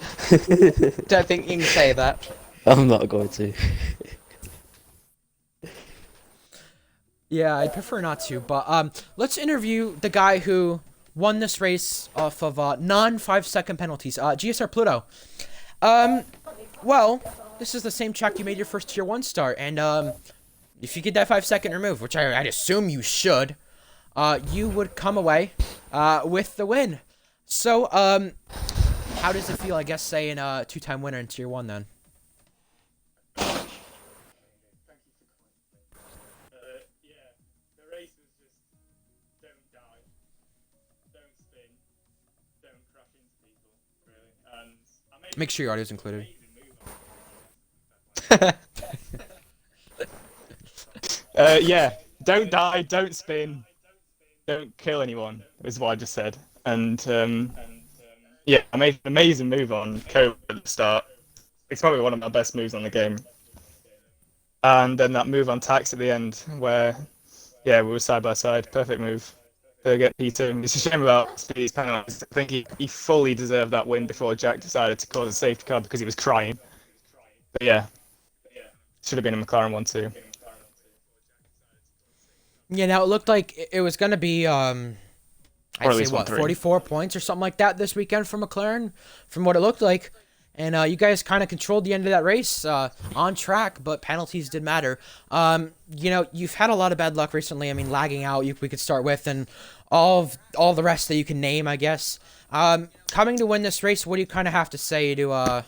Don't think you can say that.
I'm not going to.
Yeah, I'd prefer not to, but let's interview the guy who won this race off of non 5-second penalties. GSR Pluto. Well, this is the same track you made your first tier 1 start, and if you get that 5-second remove, which I'd assume you should, you would come away with the win. So, how does it feel, I guess, saying a 2-time winner in tier 1 then? Make sure your audio's included.
Yeah, don't die, don't spin, don't kill anyone, is what I just said. And yeah, I made an amazing move on Cobra at the start. It's probably one of my best moves on the game. And then that move on Tax at the end, where, yeah, we were side by side. Perfect move to get P2. It's a shame about Speedy's penalties. I think he fully deserved that win before Jack decided to cause a safety car because he was crying. But yeah, should have been a McLaren one too.
Yeah, now it looked like it was going to be, I'd say, what, 44 points or something like that this weekend for McLaren, from what it looked like. And you guys kind of controlled the end of that race on track, but penalties did matter. You've had a lot of bad luck recently. I mean, lagging out, we could start with, and all the rest that you can name, I guess. Coming to win this race, what do you kind of have to say to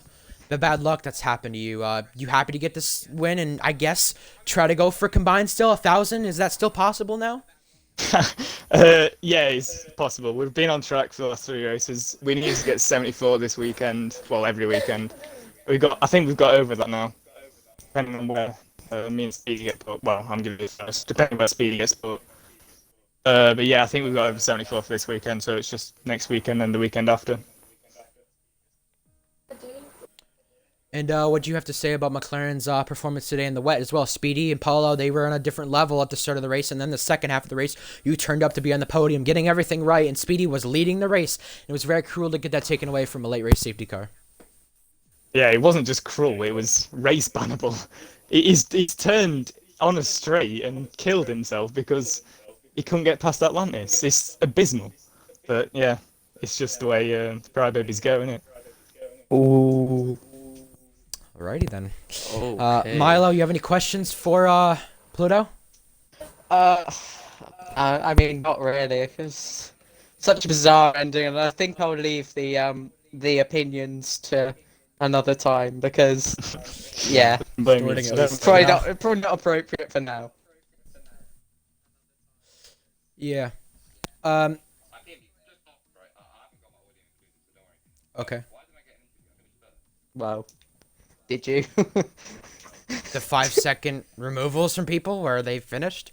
the bad luck that's happened to you? You happy to get this win and, I guess, try to go for combined still 1,000? Is that still possible now?
Yeah, it's possible. We've been on track for the last 3 races. We need to get 74 this weekend. Well, every weekend. I think we've got over that now. Depending on where me and Speedy get put. Well, I'm giving it first. Depending on where Speedy gets put. But yeah, I think we've got over 74 for this weekend. So it's just next weekend and the weekend after.
And what do you have to say about McLaren's performance today in the wet as well? Speedy and Paulo, they were on a different level at the start of the race, and then the second half of the race, you turned up to be on the podium, getting everything right, and Speedy was leading the race. It was very cruel to get that taken away from a late race safety car.
Yeah, it wasn't just cruel, it was race bannable. He's turned on a straight and killed himself because he couldn't get past Atlantis. It's abysmal. But yeah, it's just the way crybabies go, isn't it?
Ooh.
Alrighty then.
Okay.
Milo, you have any questions for Pluto?
I mean, not really, because such a bizarre ending, and I think I'll leave the opinions to another time because, yeah, probably not appropriate for now.
Yeah. Okay.
Well, did you?
the 5 second removals from people where they finished?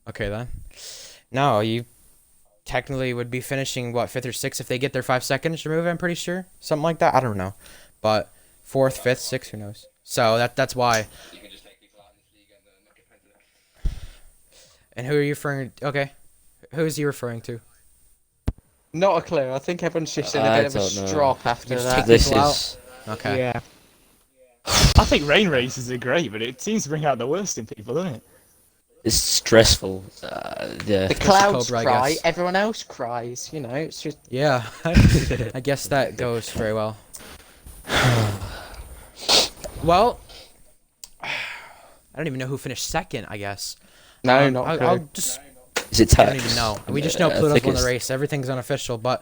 Okay then. No, you technically would be finishing what, fifth or sixth if they get their 5 seconds removed. I'm pretty sure, something like that. I don't know, but fourth, fifth, sixth, who knows? So that's why. And who are you referring? Okay, who is he referring to?
Not a clue. I think everyone's just in a
I
bit of a
don't know.
strop after
Just
that.
take
This
people out.
is
Okay.
Yeah.
I think rain races are great, but it seems to bring out the worst in people, doesn't it?
it's stressful. Yeah.
The clouds
Cobra, I
cry,
guess.
everyone else cries. You know, it's just
Yeah, I guess that goes very well. Well, I don't even know who finished second. I guess.
no, not
I'll
good.
just.
Is it
I
tax?
don't even know. We just know
I
Pluto's
think
won the
it's-
race. Everything's unofficial, but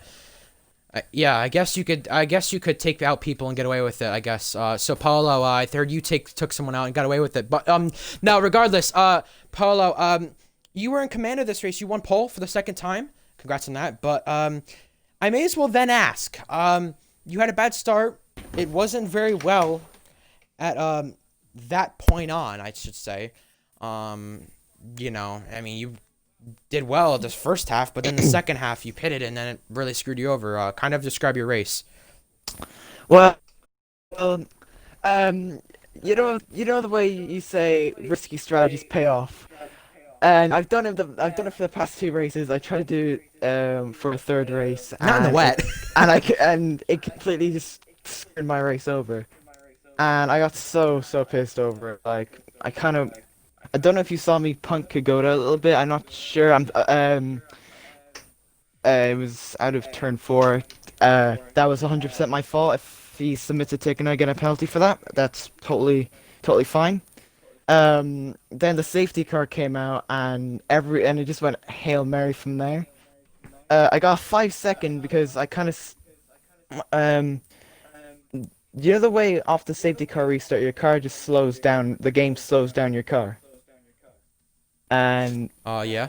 yeah, I guess you could. I guess you could take out people and get away with it. I guess. So Paulo, I heard you took someone out and got away with it. But now regardless, Paulo, you were in command of this race. You won pole for the second time. Congrats on that. But I may as well then ask. You had a bad start. It wasn't very well at that point on, I should say. You know, I mean, you did well this first half, but then the second half you pitted and then it really screwed you over. Kind of describe your race.
Well, you know the way you say risky strategies pay off, and I've done it. I've done it for the past two races. I tried to do it for a third race.
Not in the
and
wet.
and it completely just screwed my race over, and I got so pissed over it. Like I don't know if you saw me punt Kagoda a little bit. I'm not sure. It was out of turn 4. That was 100% my fault. If he submits a ticket and I get a penalty for that, that's totally fine. Then the safety car came out and it just went Hail Mary from there. I got a 5 second because I kind of you know the way off the safety car restart, your car just slows down. The game slows down your car. And
Yeah.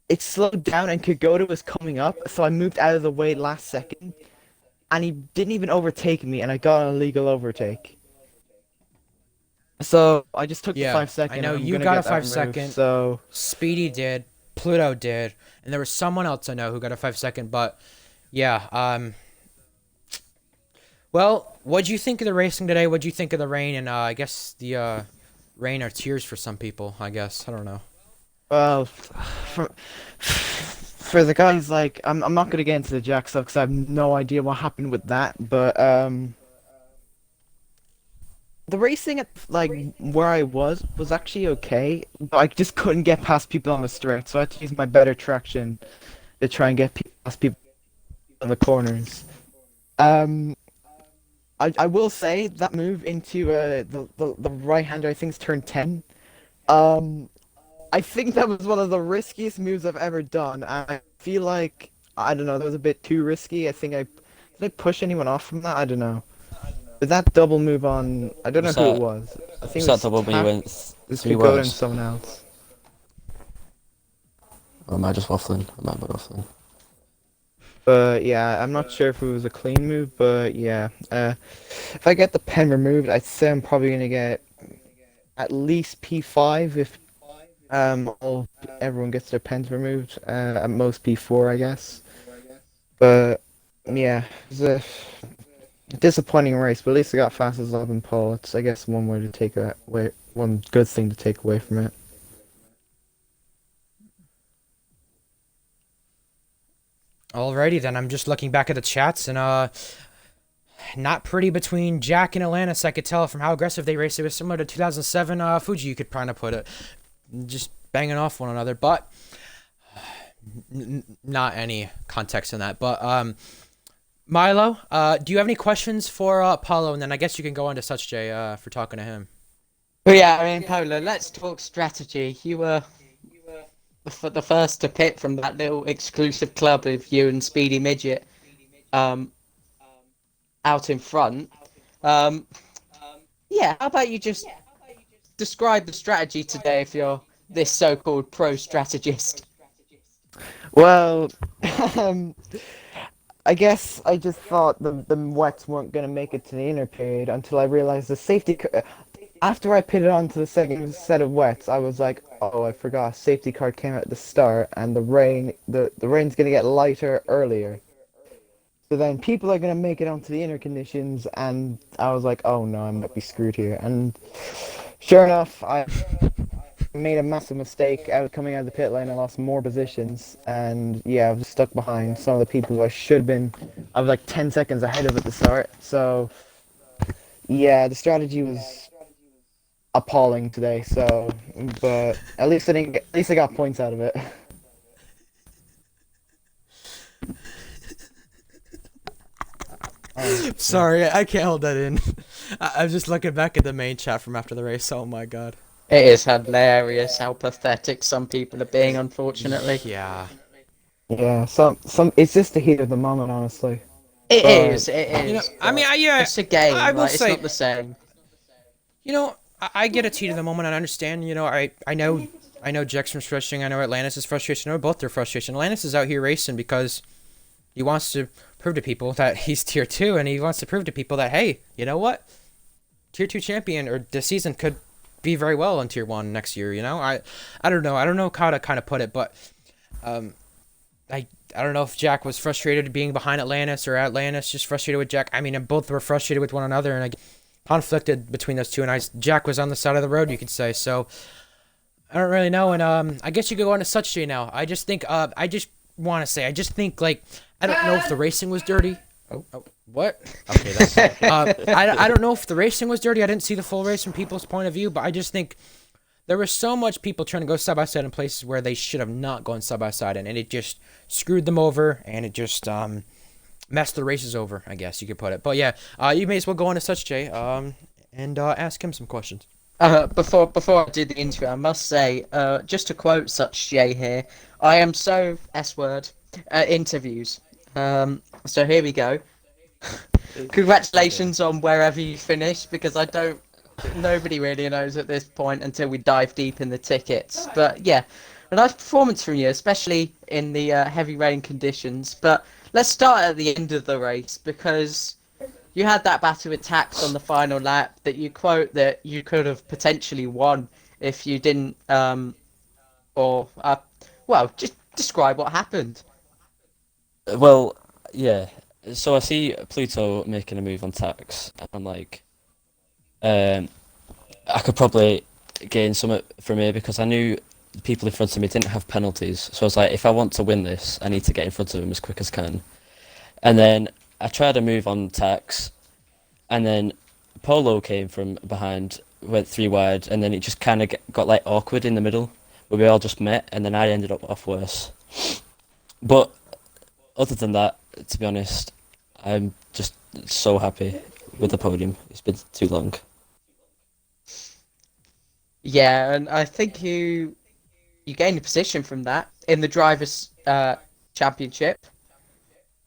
it slowed down and Kagoda was coming up, so I moved out of the way last second, and he didn't even overtake me, and I got an illegal overtake. So I just took
Yeah,
the 5 second.
I know
and I'm
you
gonna
got
get
a
that
5
removed,
second.
So
Speedy did, Pluto did, and there was someone else I know who got a 5 second. But yeah, well, what'd you think of the racing today? What'd you think of the rain? And I guess the rain are tears for some people. I guess I don't know.
well, for the guys like I'm not gonna get into the jack stuff because I have no idea what happened with that, but the racing at like where I was actually okay, but I just couldn't get past people on the straight, so I had to use my better traction to try and get past people in the corners. I will say that move into the right hander, I think it's turn 10. I think that was one of the riskiest moves I've ever done. I feel like I don't know, that was a bit too risky. Did I push anyone off from that? I don't know. But that double move on, I don't know
Was
who
that-
it was. I think
Was
it
that
was
the one where you went
This
3
could go and
words?
someone else.
Or am I just waffling? I might be waffling.
But yeah, I'm not sure if it was a clean move, but yeah. If I get the pen removed, I'd say I'm probably gonna get at least P5 if everyone gets their pens removed. At most P4, I guess. But yeah, it was a disappointing race, but at least I got fastest lap and pole. It's I guess one way to take away, one good thing to take away from it.
Alrighty then, I'm just looking back at the chats and not pretty between Jack and Atlantis. I could tell from how aggressive they raced. It was similar to 2007 Fuji. You could kind of put it, just banging off one another, but not any context in that. But Milo, do you have any questions for Paulo? And then I guess you can go on to Such J for talking to him.
But yeah, I mean, Polo, let's talk strategy. You were the first to pit from that little exclusive club of you and Speedy Midget out in front. Yeah, how about you just describe the strategy today if you're this so-called pro strategist?
Well, um, I guess I just thought the wets weren't gonna make it to the inner period until I realized the after I pitted onto the second set of wets, I was like, oh, I forgot. Safety car came out at the start, and the rain's gonna get lighter earlier. So then people are gonna make it onto the inner conditions, and I was like, oh no, I might be screwed here. And sure enough, I made a massive mistake out coming out of the pit lane. I lost more positions, and yeah, I was stuck behind some of the people who I should have been. I was like 10 seconds ahead of at the start. So yeah, the strategy was appalling today. So, but at least at least I got points out of it.
Sorry, I can't hold that in. I'm just looking back at the main chat from after the race. Oh my god.
It is hilarious how pathetic some people are being, unfortunately.
Yeah.
Yeah, it's just the heat of the moment, honestly.
It
But-
is, it is.
You know, I
but
mean, yeah,
it's a game,
I will
like,
say,
it's not the same.
you know, I get a heat of the moment. And I understand. You know, I know Jackson's frustrating. I know Atlantis is frustration. I know both their frustration. Atlantis is out here racing because he wants to prove to people that he's tier 2, and he wants to prove to people that, hey, you know what, tier 2 champion or this season could be very well in tier 1 next year. You know, I don't know. I don't know how to kind of put it, but I don't know if Jack was frustrated being behind Atlantis or Atlantis just frustrated with Jack. I mean, both were frustrated with one another, and I conflicted between those two. And Jack was on the side of the road, you could say. So I don't really know. And I guess you could go on to Such J now. I just think I just want to say I just think like I don't know if the racing was dirty. Oh, what? Okay, that's I don't know if the racing was dirty. I didn't see the full race from people's point of view, but I just think there was so much people trying to go side by side in places where they should have not gone side by side, and it just screwed them over, and it just messed the races over, I guess you could put it. But yeah, you may as well go on to Such Jay and ask him some questions.
Before I do the intro, I must say, just to quote Such Jay here, I am so S-word interviews. So here we go. Congratulations on wherever you finish, because nobody really knows at this point until we dive deep in the tickets. But yeah, a nice performance from you, especially in the heavy rain conditions. But let's start at the end of the race, because you had that battle with Tax on the final lap that you quote that you could have potentially won if you didn't, well, just describe what happened.
Well, yeah. So I see Pluto making a move on tax, and I'm like, I could probably gain something from here because I knew people in front of me didn't have penalties. So I was like, if I want to win this, I need to get in front of them as quick as I can. And then I tried a move on tax, and then Polo came from behind, went 3 wide, and then it just kind of got like awkward in the middle, where we all just met, and then I ended up off worse. But other than that, to be honest, I'm just so happy with the podium. It's been too long.
Yeah, and I think you gained a position from that in the drivers' championship.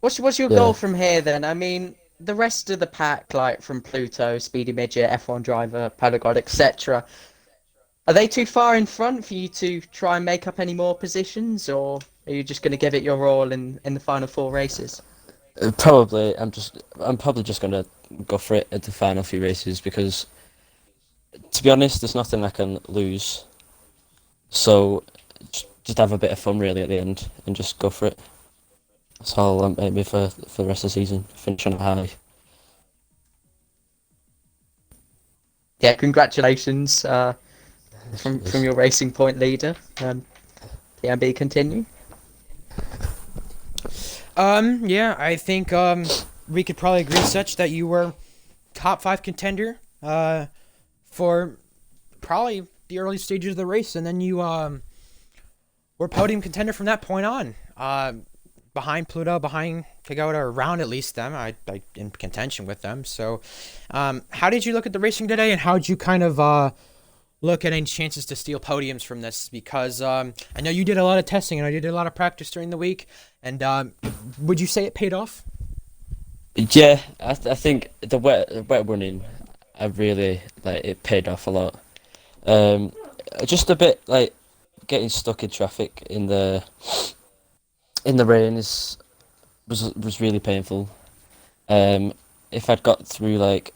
What's your goal from here then? I mean, the rest of the pack, like from Pluto, Speedy Midget, F1 driver, Pedagog, etc. Are they too far in front for you to try and make up any more positions, or are you just going to give it your all in the final 4 races?
Probably, I'm probably just gonna go for it at the final few races because, to be honest, there's nothing I can lose. So, just have a bit of fun really at the end and just go for it. That's all I'm aiming for the rest of the season. Finish on a high.
Yeah, congratulations from your Racing Point leader. PMB, continue.
Yeah, I think we could probably agree such that you were top 5 contender for probably the early stages of the race, and then you were podium contender from that point on. Behind Pluto, behind Pagoda, around at least them. I in contention with them. So, how did you look at the racing today, and how did you kind of look at any chances to steal podiums from this? Because I know you did a lot of testing, and I did a lot of practice during the week. And would you say it paid off?
Yeah, I think the wet running, I really like it paid off a lot. Just a bit like getting stuck in traffic in the in the rain was really painful. If I'd got through like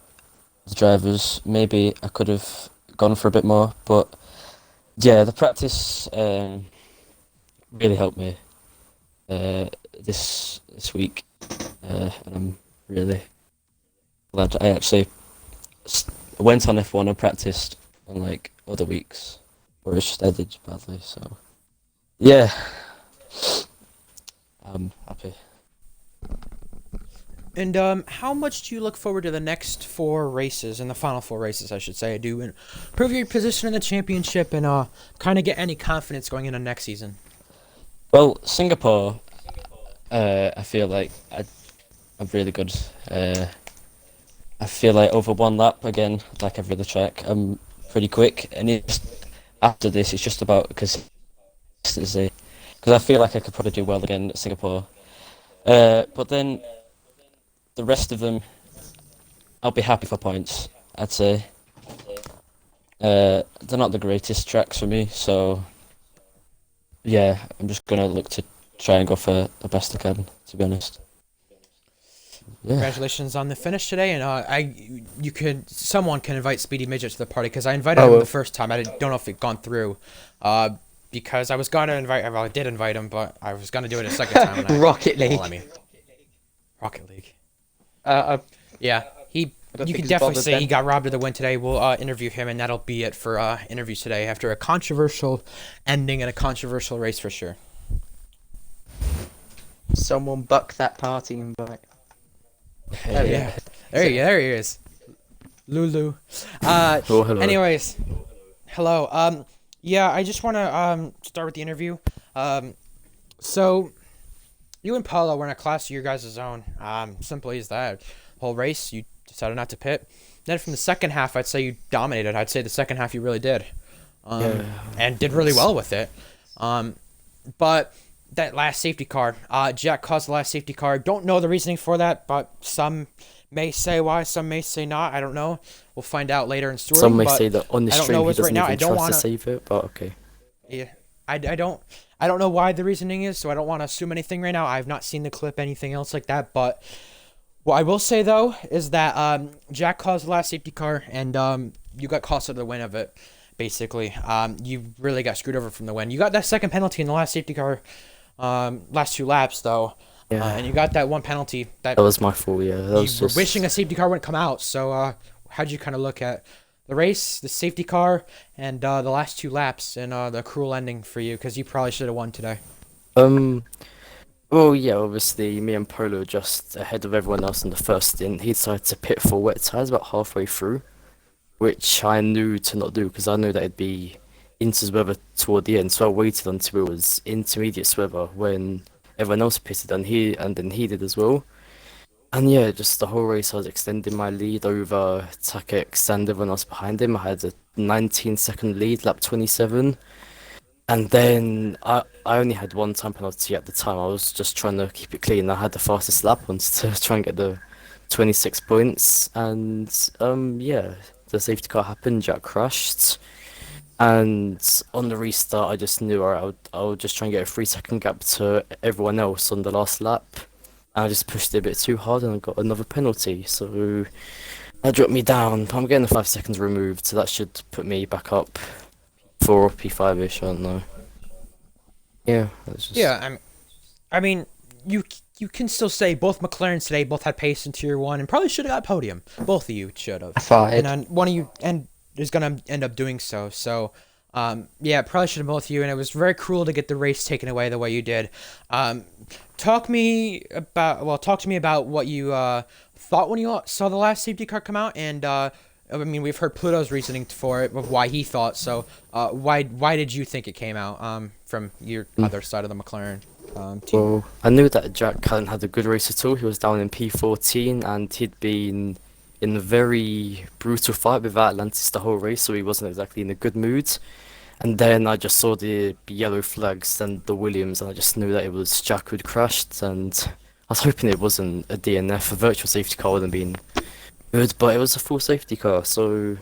the drivers, maybe I could have gone for a bit more. But yeah, the practice really helped me uh, this week, and I'm really glad I actually went on F1 and practiced on like other weeks, where it's just ended badly. So yeah, I'm happy.
And how much do you look forward to the next 4 races, and the final 4 races, I should say, to improve your position in the championship and kind of get any confidence going into next season?
Well, Singapore, I feel like I'm really good. I feel like over 1 lap again, like every other track, I'm pretty quick. And after this, it's just about consistency. Because I feel like I could probably do well again at Singapore. But then the rest of them, I'll be happy for points, I'd say. They're not the greatest tracks for me, so yeah, I'm just gonna look to try and go for the best I can, to be honest. Yeah.
Congratulations on the finish today, and someone can invite Speedy Midget to the party because I invited
I
him
will.
the first time. I don't know if it gone through, because I was gonna invite. Well, I did invite him, but I was gonna do it a second time. And
Rocket
well,
League.
I mean, Rocket League.
I
Yeah,
don't
you
think
can
he's
definitely
bothered
say
then.
he got robbed of the win today. We'll interview him, and that'll be it for interviews today after a controversial ending and a controversial race for sure.
Someone buck that party invite. Oh,
Yeah, there he is, Lulu.
Oh, hello.
Anyways, hello. Yeah, I just want to start with the interview. So you and Paulo were in a class of your guys' own. Simply as that. Whole race, you decided not to pit. Then from the second half, I'd say you dominated. I'd say the second half you really did, and did really well with it. But that last safety car, Jack caused the last safety car. Don't know the reasoning for that, but some may say why, some may say not. I don't know. We'll find out later in story.
Some may
but
say that on the
I don't
stream
know
he
what's right
doesn't
now. I
even
don't
try
want
to save it, but okay.
Yeah, I don't know why the reasoning is, so I don't want to assume anything right now. I've not seen the clip, anything else like that. But what I will say though is that Jack caused the last safety car, and you got cost of the win of it. Basically, you really got screwed over from the win. You got that second penalty in the last safety car, last 2 laps though,
Yeah.
and you got that one penalty that
That was my fault, yeah. That
you
was
were
just...
wishing a safety car wouldn't come out. So how'd you kind of look at the race, the safety car, and the last 2 laps, and the cruel ending for you? Because you probably should have won today.
Well, yeah, obviously, me and Polo just ahead of everyone else in the first stint. He decided to pit for wet tyres about halfway through, which I knew to not do because I knew that it'd be into weather toward the end. So I waited until it was intermediate weather when everyone else pitted, and then he did as well. And yeah, just the whole race, I was extending my lead over Takex and everyone else behind him. I had a 19-second lead, lap 27. And then I only had 1 time penalty at the time. I was just trying to keep it clean. I had the fastest lap, wanted to try and get the 26 points. And yeah, the safety car happened. Jack crashed. And on the restart, I just knew I would just try and get a 3-second gap to everyone else on the last lap. And I just pushed it a bit too hard and I got another penalty. So that dropped me down. I'm getting the 5 seconds removed, so that should put me back up. P4 or P5-ish, I don't know. Yeah, that's just...
Yeah, I mean, you can still say both McLarens today both had pace in Tier 1 and probably should have got podium. Both of you should have.
fired.
And one of you is going to end up doing so. So, yeah, probably should have both of you. And it was very cruel to get the race taken away the way you did. Talk to me about what you thought when you saw the last safety car come out. And, I mean, we've heard Pluto's reasoning for it, of why he thought so. Why did you think it came out from your other side of the McLaren team?
Well, I knew that Jack hadn't had a good race at all. He was down in P14 and he'd been in a very brutal fight with Atlantis the whole race, so he wasn't exactly in a good mood. And then I just saw the yellow flags and the Williams, and I just knew that it was Jack who'd crashed. And I was hoping it wasn't a DNF. A virtual safety car would have been good, but it was a full safety car. So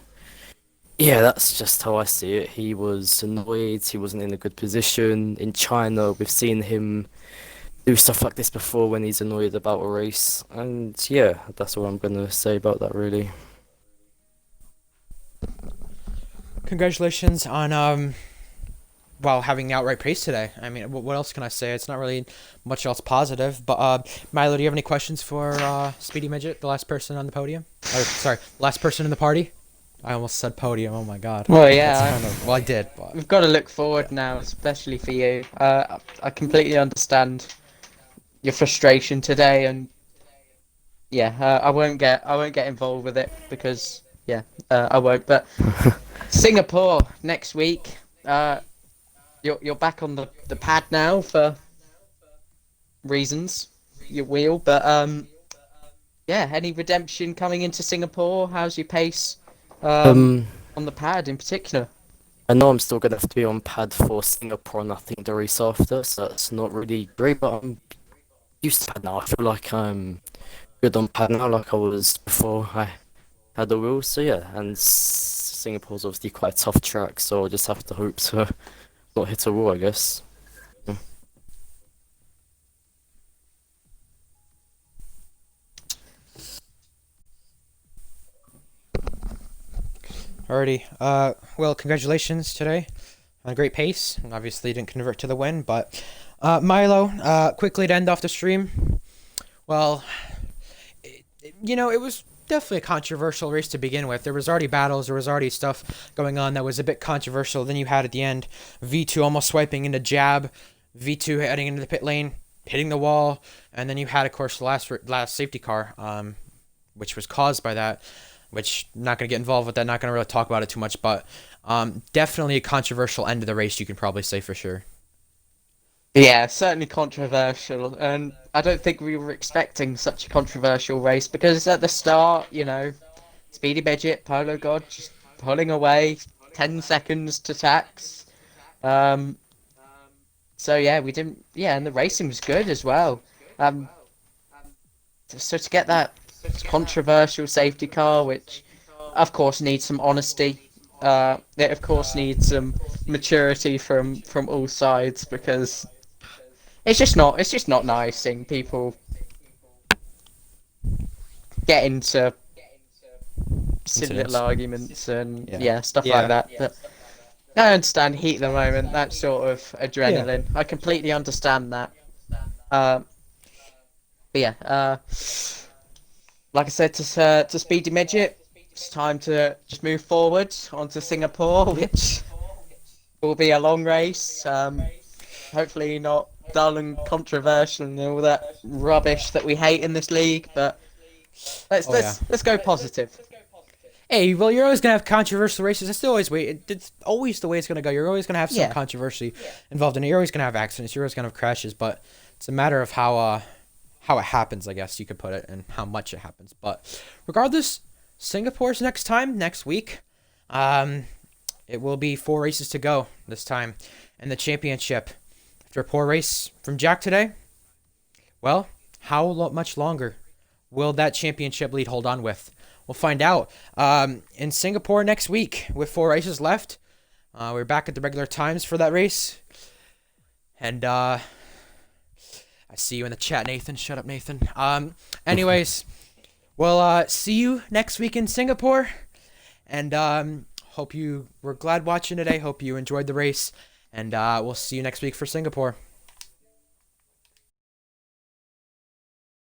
yeah, that's just how I see it. He was annoyed. He wasn't in a good position. In China, we've seen him do stuff like this before when he's annoyed about a race. And yeah, that's all I'm gonna say about that really.
Congratulations on well, having the outright praise today. I mean, what else can I say? It's not really much else positive. But Milo, do you have any questions for Speedy Midget, the last person on the podium? Or sorry, last person in the party? I almost said podium. Oh my god.
Well, yeah,
That's kind of, well, I did. But
we've got to look forward now, especially for you. I completely understand your frustration today, and yeah, I won't get involved with it because yeah, I won't. But Singapore next week. You're back on the pad now for reasons, your wheel. But yeah, any redemption coming into Singapore? How's your pace
Um,
on the pad in particular?
I know I'm still gonna have to be on pad for Singapore and I think the race after, so that's not really great, but I'm used to pad now. I feel like I'm good on pad now, like I was before I had the wheel. So yeah, and Singapore's obviously quite a tough track, so I'll just have to hope to not hit a wall, I guess.
alrighty. Well, congratulations today on a great pace. Obviously, didn't convert to the win, but Milo, quickly to end off the stream. Well, it was definitely a controversial race to begin with. There was already battles, there was already stuff going on that was a bit controversial. Then you had at the end V2 almost swiping into jab, V2 heading into the pit lane, hitting the wall, and then you had, of course, the last safety car, which was caused by that. Which not gonna get involved with that. Not gonna really talk about it too much, but definitely a controversial end of the race. You can probably say for sure.
Yeah, certainly controversial, and I don't think we were expecting such a controversial race because at the start, Speedy Midget, Polo God, just pulling away, 10 seconds to tax. So yeah, we didn't. Yeah, and the racing was good as well. So to get that controversial safety car, which of course needs some honesty, it of course needs some maturity from all sides because it's just not nice seeing people get into silly little arguments and stuff like that. But I understand heat at the moment, that sort of adrenaline. I completely understand that. But yeah, like I said to Speedy Midget, it's time to just move forward onto Singapore, which will be a long race. Hopefully not dull and controversial and all that rubbish that we hate in this league. But let's go positive.
Hey, well, you're always gonna have controversial races. That's the always way. It's always the way it's gonna go. You're always gonna have some controversy involved in it. You're always gonna have accidents. You're always gonna have crashes. But it's a matter of how it happens, I guess you could put it, and how much it happens. But regardless, Singapore's next week. It will be 4 races to go this time, and the championship. After a poor race from Jack today, well, how much longer will that championship lead hold on with? We'll find out. In Singapore next week, with 4 races left, we're back at the regular times for that race. And I see you in the chat, Nathan. Shut up, Nathan. Anyways, we'll see you next week in Singapore. And hope you were glad watching today. Hope you enjoyed the race. And we'll see you next week for Singapore.